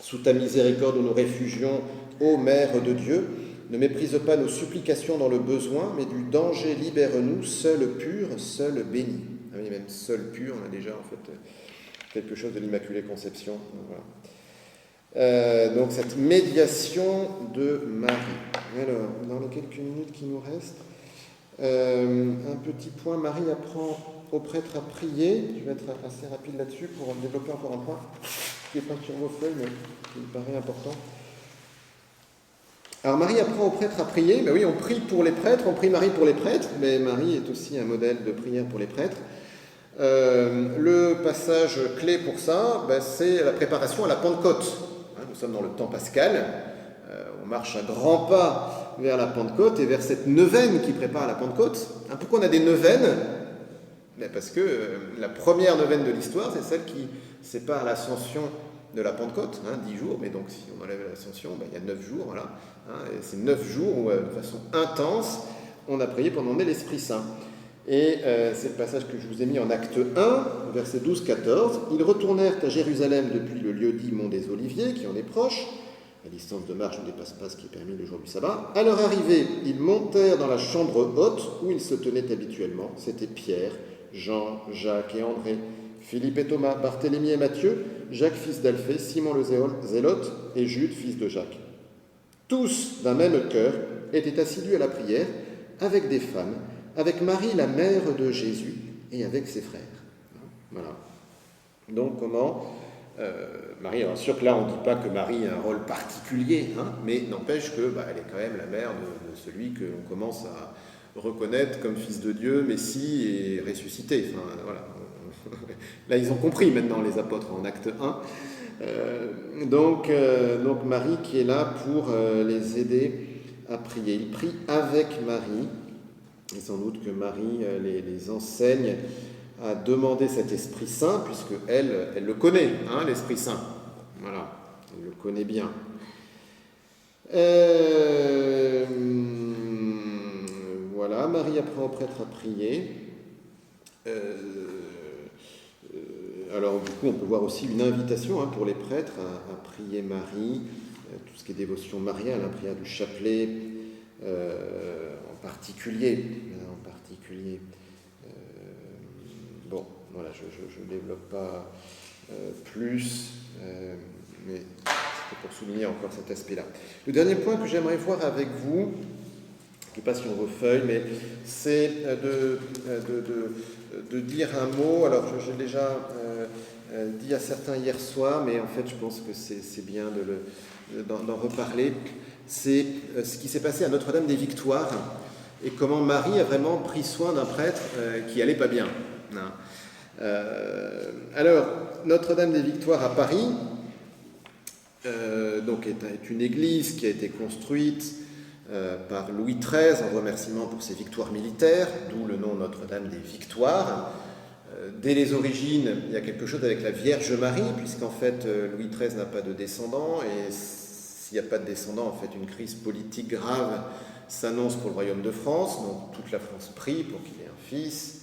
Sous ta miséricorde, nous nous réfugions, ô Mère de Dieu, ne méprise pas nos supplications dans le besoin, mais du danger libère-nous, seul pur, seul béni. Ah oui, même seul pur, on a déjà en fait quelque chose de l'Immaculée Conception. Donc cette médiation de Marie. Alors, dans les quelques minutes qui nous restent, un petit point, Marie apprend au prêtre à prier. Je vais être assez rapide là-dessus pour développer encore un point qui n'est pas sur vos feuilles, mais qui me paraît important. Alors Marie apprend au prêtre à prier. Ben oui, on prie pour les prêtres, on prie Marie pour les prêtres, mais Marie est aussi un modèle de prière pour les prêtres. Le passage clé pour ça, c'est la préparation à la Pentecôte. Nous sommes dans le temps pascal, on marche à grands pas vers la Pentecôte et vers cette neuvaine qui prépare la Pentecôte. Pourquoi on a des neuvaines ? Parce que la première neuvaine de l'histoire, c'est celle qui sépare l'ascension de la Pentecôte, 10 jours, mais donc si on enlève l'ascension, il y a 9 jours, voilà. Et c'est 9 jours où, de façon intense, on a prié pour demander l'Esprit Saint. Et c'est le passage que je vous ai mis en acte 1, verset 12-14. Ils retournèrent à Jérusalem depuis le lieu dit Mont des Oliviers, qui en est proche, La distance de marche ne dépasse pas ce qui est permis le jour du sabbat. À leur arrivée, ils montèrent dans la chambre haute où ils se tenaient habituellement. C'était Pierre, Jean, Jacques et André, Philippe et Thomas, Barthélemy et Matthieu, Jacques fils d'Alphée, Simon le Zélote et Jude fils de Jacques. Tous, d'un même cœur, étaient assidus à la prière avec des femmes, avec Marie, la mère de Jésus, et avec ses frères. Voilà. Donc comment Marie, alors sûr que là on ne dit pas que Marie a un rôle particulier, mais n'empêche que elle est quand même la mère de celui que l'on commence à reconnaître comme fils de Dieu, Messie et ressuscité. Enfin, voilà. Là ils ont compris maintenant les apôtres en acte 1. Donc Marie qui est là pour les aider à prier. Ils prient avec Marie, et sans doute que Marie les enseigne à demander cet Esprit Saint, puisque elle le connaît, l'Esprit Saint. Voilà, elle le connaît bien. Voilà, Marie apprend au prêtre à prier. Alors du coup, on peut voir aussi une invitation pour les prêtres à prier Marie, tout ce qui est dévotion mariale, prière du chapelet en particulier. Bon, voilà, je ne développe pas plus, mais c'est pour souligner encore cet aspect-là. Le dernier point que j'aimerais voir avec vous, qui n'est pas sur vos feuilles, mais c'est de dire un mot. Alors, j'ai déjà dit à certains hier soir, mais en fait, je pense que c'est bien d'en reparler. C'est ce qui s'est passé à Notre-Dame des Victoires et comment Marie a vraiment pris soin d'un prêtre qui n'allait pas bien. Alors, Notre-Dame des Victoires à Paris, donc est une église qui a été construite par Louis XIII en remerciement pour ses victoires militaires, d'où le nom Notre-Dame des Victoires. Dès les origines, il y a quelque chose avec la Vierge Marie, puisqu'en fait Louis XIII n'a pas de descendant, et s'il n'y a pas de descendant, en fait une crise politique grave s'annonce pour le royaume de France, donc toute la France prie pour qu'il ait un fils.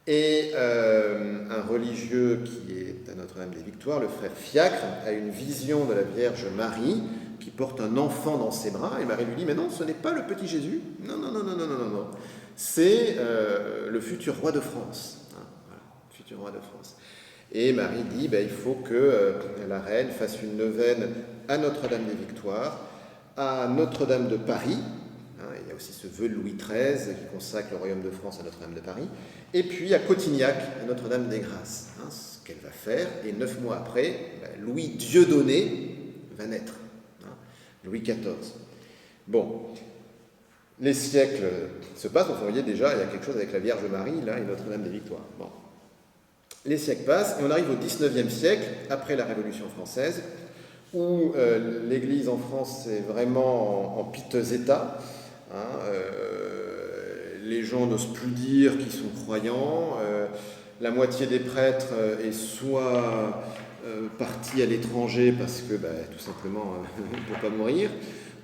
Et un religieux qui est à Notre-Dame des Victoires, le frère Fiacre, a une vision de la Vierge Marie qui porte un enfant dans ses bras, et Marie lui dit « Mais non, ce n'est pas le petit Jésus, non, c'est le futur roi de France. » Voilà, futur roi de France. Et Marie dit il faut que la reine fasse une neuvaine à Notre-Dame des Victoires, à Notre-Dame de Paris. Il y a aussi ce vœu de Louis XIII qui consacre le royaume de France à Notre-Dame de Paris. Et puis à Cotignac, à Notre-Dame des Grâces. Ce qu'elle va faire. Et 9 mois après, Louis Dieudonné va naître. Louis XIV. Bon, les siècles se passent. Vous voyez déjà, il y a quelque chose avec la Vierge Marie, là, et Notre-Dame des Victoires. Bon. Les siècles passent, et on arrive au XIXe siècle, après la Révolution française, où l'Église en France est vraiment en piteux état. Les gens n'osent plus dire qu'ils sont croyants. La moitié des prêtres est soit parti à l'étranger parce que tout simplement il ne peut pas mourir,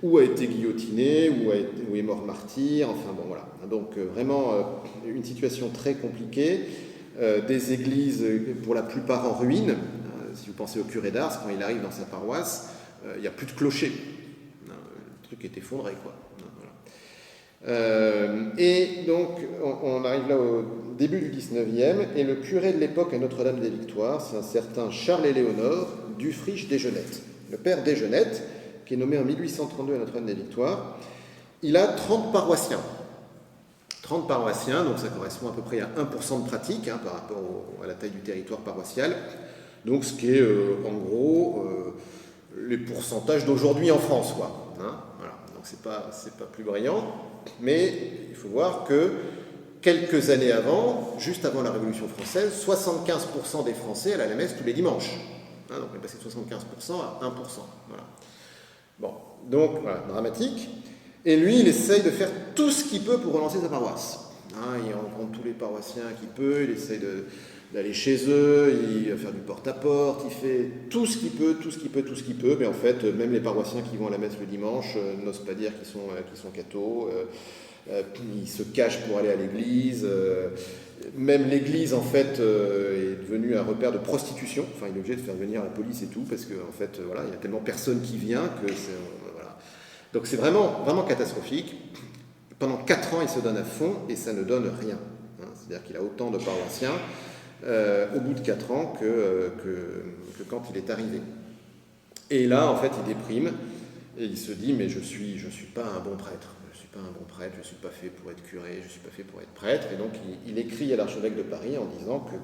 ou a été guillotiné, ou est mort martyr. Enfin bon, voilà. Donc vraiment une situation très compliquée. Des églises pour la plupart en ruine. Si vous pensez au curé d'Ars, quand il arrive dans sa paroisse, il n'y a plus de clocher. Le truc est effondré, quoi. Et donc, on arrive là au début du 19e, et le curé de l'époque à Notre-Dame des Victoires, c'est un certain Charles-Éléonore Dufriche Desgenettes. Le père Desgenettes, qui est nommé en 1832 à Notre-Dame des Victoires, il a 30 paroissiens. 30 paroissiens, donc ça correspond à peu près à 1% de pratique par rapport à la taille du territoire paroissial. Donc ce qui est en gros les pourcentages d'aujourd'hui en France, quoi. Voilà. Donc c'est pas plus brillant, mais il faut voir que quelques années avant, juste avant la Révolution française, 75% des Français allaient à la messe tous les dimanches. Donc on est passé de 75% à 1%. Voilà. Bon, donc voilà, dramatique. Et lui, il essaye de faire tout ce qu'il peut pour relancer sa paroisse. Il rencontre tous les paroissiens qu'il peut, il essaye d'aller chez eux, il va faire du porte-à-porte, il fait tout ce qu'il peut, mais en fait, même les paroissiens qui vont à la messe le dimanche n'osent pas dire qu'ils sont cathos. il se cache pour aller à l'église. Même l'église, en fait, est devenue un repère de prostitution. Enfin, il est obligé de faire venir la police et tout, parce que, en fait, voilà, il y a tellement personne qui vient que c'est... voilà. Donc c'est vraiment, vraiment catastrophique. Pendant 4 ans, il se donne à fond et ça ne donne rien. Hein. C'est-à-dire qu'il a autant de paroissiens au bout de 4 ans que quand il est arrivé. Et là, en fait, il déprime et il se dit, mais je suis pas un bon prêtre. Je suis pas un bon prêtre, je ne suis pas fait pour être curé, je ne suis pas fait pour être prêtre. Et donc, il écrit à l'archevêque de Paris en disant que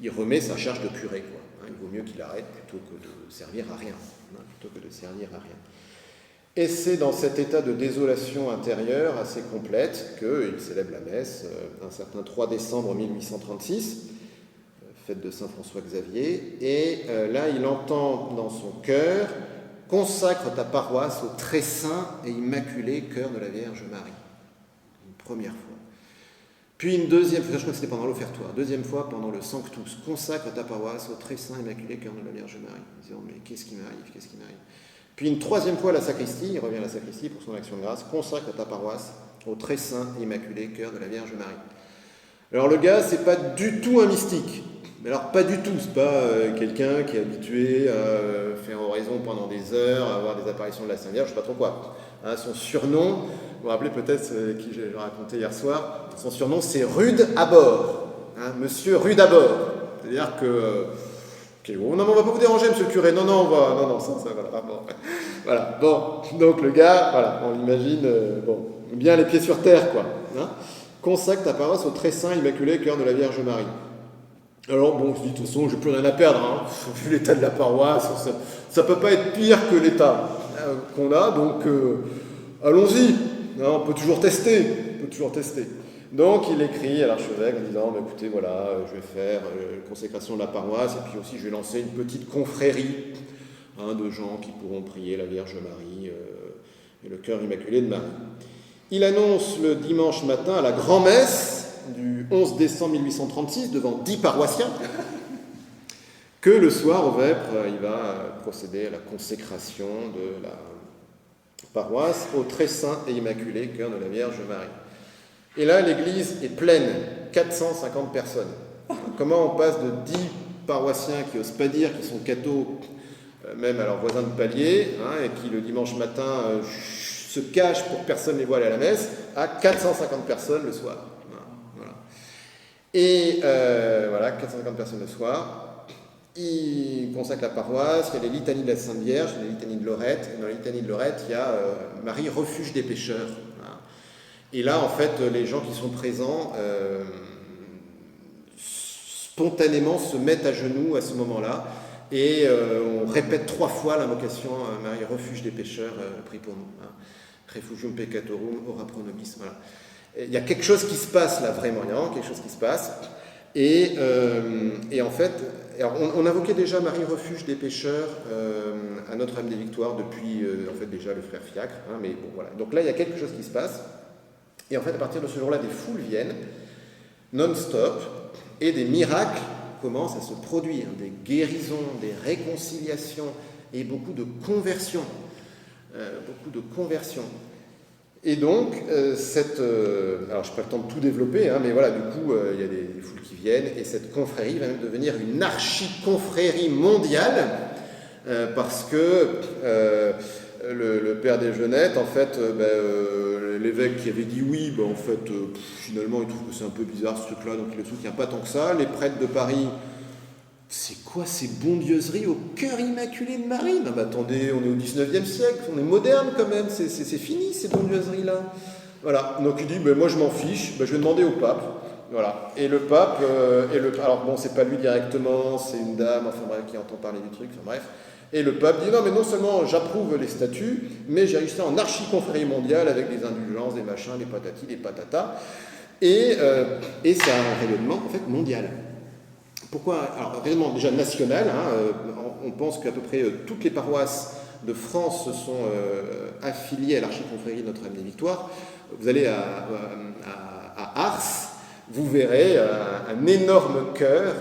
il remet sa charge de curé. Quoi. Hein, il vaut mieux qu'il arrête plutôt que de servir à rien. Et c'est dans cet état de désolation intérieure assez complète qu'il célèbre la messe un certain 3 décembre 1836, fête de Saint François Xavier, et là il entend dans son cœur « Consacre ta paroisse au très saint et immaculé cœur de la Vierge Marie ». Une première fois. Puis une deuxième fois, je crois que c'était pendant l'offertoire, deuxième fois pendant le Sanctus, « Consacre ta paroisse au très saint et immaculé cœur de la Vierge Marie ». En disant « Mais qu'est-ce qui m'arrive ? Qu'est-ce qui m'arrive ?» Puis une troisième fois à la sacristie, il revient à la sacristie pour son action de grâce, « Consacre ta paroisse au très saint et immaculé cœur de la Vierge Marie ». Alors le gars, c'est pas du tout un mystique. Mais alors pas du tout, c'est pas quelqu'un qui est habitué à faire oraison pendant des heures, à avoir des apparitions de la Sainte Vierge, je sais pas trop quoi. Hein, son surnom, vous vous rappelez peut-être qui j'ai raconté hier soir, son surnom c'est Rude à bord. Hein, Monsieur Rude à bord. C'est-à-dire que... oh, non, mais on va pas vous déranger, monsieur le curé. Non, ça, voilà. Bon. Voilà, bon, donc le gars, voilà, on l'imagine, bon, bien les pieds sur terre, quoi. Hein. Consacre ta paroisse au très saint immaculé cœur de la Vierge Marie. Alors, bon, je dis, de toute façon, j'ai plus rien à perdre, hein. Vu l'état de la paroisse, ça peut pas être pire que l'état qu'on a, donc allons-y, hein, on peut toujours tester. Donc, il écrit à l'archevêque en disant, écoutez, voilà, je vais faire consécration de la paroisse, et puis aussi, je vais lancer une petite confrérie de gens qui pourront prier la Vierge Marie et le cœur immaculé de Marie. Il annonce le dimanche matin à la grand-messe du 11 décembre 1836, devant 10 paroissiens, que le soir, au vêpres, il va procéder à la consécration de la paroisse au très saint et immaculé cœur de la Vierge Marie. Et là, l'église est pleine, 450 personnes. Comment on passe de 10 paroissiens qui n'osent pas dire qu'ils sont cathos, même à leurs voisins de palier, et qui le dimanche matin se cachent pour que personne ne les voie aller à la messe, à 450 personnes le soir. Voilà. Et voilà, 450 personnes le soir. Il consacre la paroisse, il y a les litanies de la Sainte Vierge, les litanies de Lorette. Et dans les litanies de Lorette, il y a Marie, refuge des pécheurs. Voilà. Et là, en fait, les gens qui sont présents spontanément se mettent à genoux à ce moment-là. Et on répète 3 fois l'invocation Marie, refuge des pécheurs, prie pour nous. Hein. Refugium peccatorum, ora pro nobis. Voilà. Il y a quelque chose qui se passe là, vraiment, il y a vraiment quelque chose qui se passe. Et en fait, alors on invoquait déjà Marie, refuge des pécheurs à Notre-Dame des Victoires depuis, en fait, déjà le frère Fiacre. Hein, mais bon, voilà. Donc là, il y a quelque chose qui se passe. Et en fait, à partir de ce jour-là, des foules viennent, non-stop, et des miracles commencent à se produire, des guérisons, des réconciliations et beaucoup de conversions. Et donc, alors je n'ai pas le temps de tout développer, mais voilà, du coup, il y a des foules qui viennent, et cette confrérie va même devenir une archi-confrérie mondiale, parce que le père des Jeunettes, en fait, l'évêque qui avait dit oui, en fait, finalement, il trouve que c'est un peu bizarre ce truc-là, donc il ne le soutient pas tant que ça. Les prêtres de Paris, c'est quoi ces bondieuseries au cœur immaculé de Marie? Non mais attendez, on est au 19e siècle, on est moderne quand même, c'est fini ces bondieuseries-là. Voilà, donc il dit, moi je m'en fiche, je vais demander au pape. Voilà, et le pape, alors bon, c'est pas lui directement, c'est une dame, enfin bref, qui entend parler du truc, enfin bref. Et le pape dit, non mais non seulement j'approuve les statuts, mais j'ai réussi en archi-confrérie mondiale avec des indulgences, des machins, des patatis, des patatas. Et c'est un rayonnement en fait mondial. Pourquoi? Alors, réellement, déjà national, on pense qu'à peu près toutes les paroisses de France se sont affiliées à l'archiconfrérie de Notre-Dame des Victoires. Vous allez à Ars, vous verrez un énorme chœur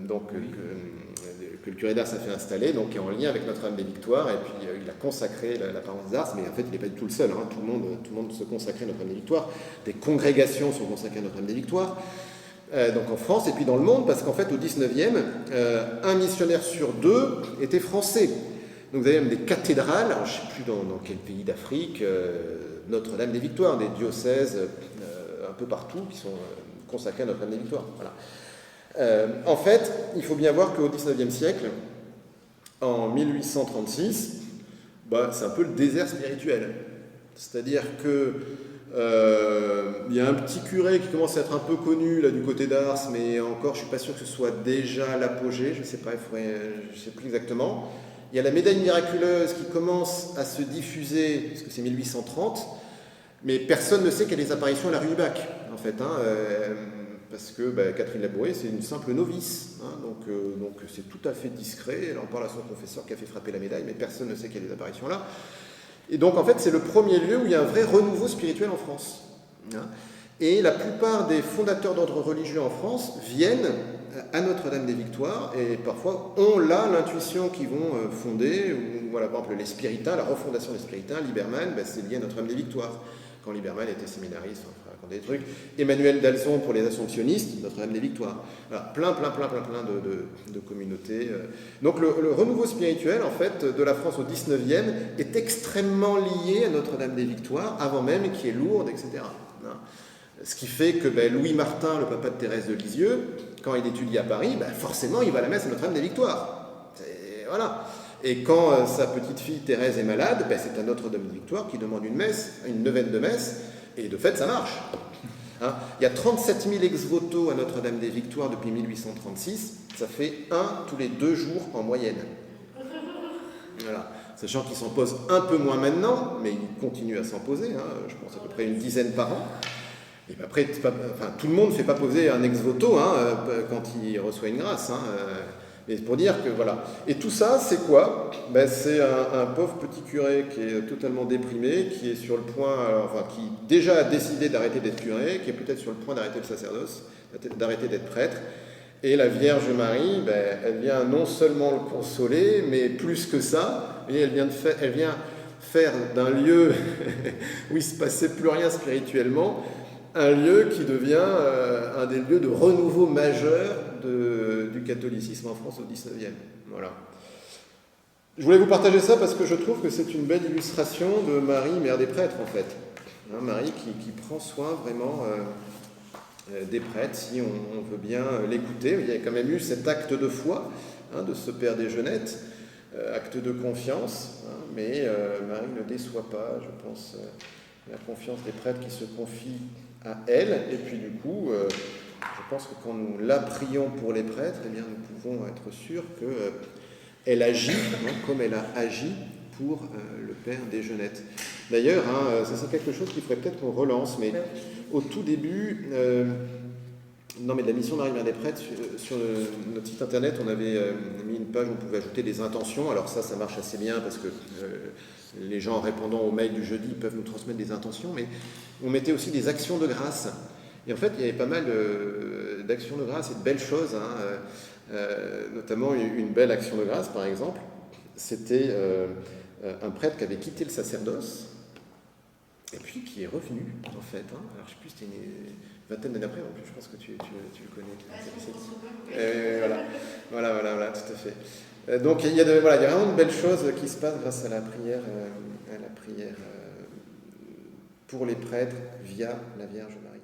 que le curé d'Ars a fait installer, donc qui est en lien avec Notre-Dame des Victoires, et puis il a consacré la paroisse d'Ars, mais en fait il n'est pas du tout le seul, hein, tout le monde se consacrait à Notre-Dame des Victoires, des congrégations sont consacrées à Notre-Dame des Victoires, donc en France et puis dans le monde, parce qu'en fait au 19e, un missionnaire sur deux était français. Donc vous avez même des cathédrales, alors je ne sais plus dans quel pays d'Afrique, Notre-Dame des Victoires, des diocèses un peu partout qui sont consacrés à Notre-Dame des Victoires. Voilà. En fait, il faut bien voir qu'au XIXe siècle, en 1836, c'est un peu le désert spirituel. C'est-à-dire que il y a un petit curé qui commence à être un peu connu là du côté d'Ars, mais encore, je ne suis pas sûr que ce soit déjà l'apogée, je ne sais pas, je ne sais plus exactement. Il y a la médaille miraculeuse qui commence à se diffuser, parce que c'est 1830, mais personne ne sait qu'il y a des apparitions à la rue du Bac, en fait. Parce que Catherine Labouré, c'est une simple novice, donc c'est tout à fait discret. Elle en parle à son confesseur qui a fait frapper la médaille, mais personne ne sait qu'il y a des apparitions là. Et donc en fait, c'est le premier lieu où il y a un vrai renouveau spirituel en France. Et la plupart des fondateurs d'ordres religieux en France viennent à Notre-Dame des Victoires et parfois ont là l'intuition qu'ils vont fonder, ou voilà, par exemple les Spiritains, la refondation des Spiritains, Libermann, c'est lié à Notre-Dame des Victoires. Quand Libermann était séminariste, on racontait des trucs. Emmanuel d'Alzon pour les Assomptionnistes, Notre-Dame des Victoires. Voilà, plein de communautés. Donc le renouveau spirituel, en fait, de la France au 19e est extrêmement lié à Notre-Dame des Victoires, avant même qu'il y ait Lourdes, etc. Ce qui fait que Louis Martin, le papa de Thérèse de Lisieux, quand il étudie à Paris, forcément il va à la messe à Notre-Dame des Victoires. Voilà. Et quand sa petite fille Thérèse est malade, c'est à Notre-Dame des Victoires qui demande une messe, une neuvaine de messe, et de fait ça marche. Il y a 37 000 ex-voto à Notre-Dame des Victoires depuis 1836, ça fait 1 tous les 2 jours en moyenne. Voilà. Sachant qu'ils s'en posent un peu moins maintenant, mais ils continuent à s'en poser, je pense à peu près une dizaine par an. Et après, tout le monde ne fait pas poser un ex-voto quand il reçoit une grâce. Mais pour dire que voilà. Et tout ça, c'est quoi ? C'est un pauvre petit curé qui est totalement déprimé, qui est sur le point, qui déjà a décidé d'arrêter d'être curé, qui est peut-être sur le point d'arrêter le sacerdoce, d'arrêter d'être prêtre. Et la Vierge Marie, elle vient non seulement le consoler, mais plus que ça, elle vient faire d'un lieu où il ne se passait plus rien spirituellement, un lieu qui devient un des lieux de renouveau majeur du catholicisme en France au XIXe. Voilà. Je voulais vous partager ça parce que je trouve que c'est une belle illustration de Marie, mère des prêtres, en fait. Marie qui prend soin vraiment des prêtres, si on veut bien l'écouter. Il y a quand même eu cet acte de foi de ce père des Jeunettes, acte de confiance, mais Marie ne déçoit pas, je pense, la confiance des prêtres qui se confient à elle, et puis du coup, je pense que quand nous la prions pour les prêtres, eh bien, nous pouvons être sûrs qu'elle agit comme elle a agi pour le père des Jeunettes. D'ailleurs, ça c'est quelque chose qu'il faudrait peut-être qu'on relance, mais au tout début, de la mission Marie Mère des Prêtres, sur notre site internet, on avait mis une page où on pouvait ajouter des intentions. Alors ça marche assez bien parce que les gens, en répondant aux mails du jeudi, peuvent nous transmettre des intentions, mais on mettait aussi des actions de grâce. Et en fait, il y avait pas mal d'actions de grâce et de belles choses, notamment une belle action de grâce, par exemple. C'était un prêtre qui avait quitté le sacerdoce et puis qui est revenu, en fait. Alors, je ne sais plus, c'était une vingtaine d'années après, en plus, je pense que tu le connais. Voilà, tout à fait. Donc, il y a vraiment de belles choses qui se passent grâce à la prière pour les prêtres via la Vierge Marie.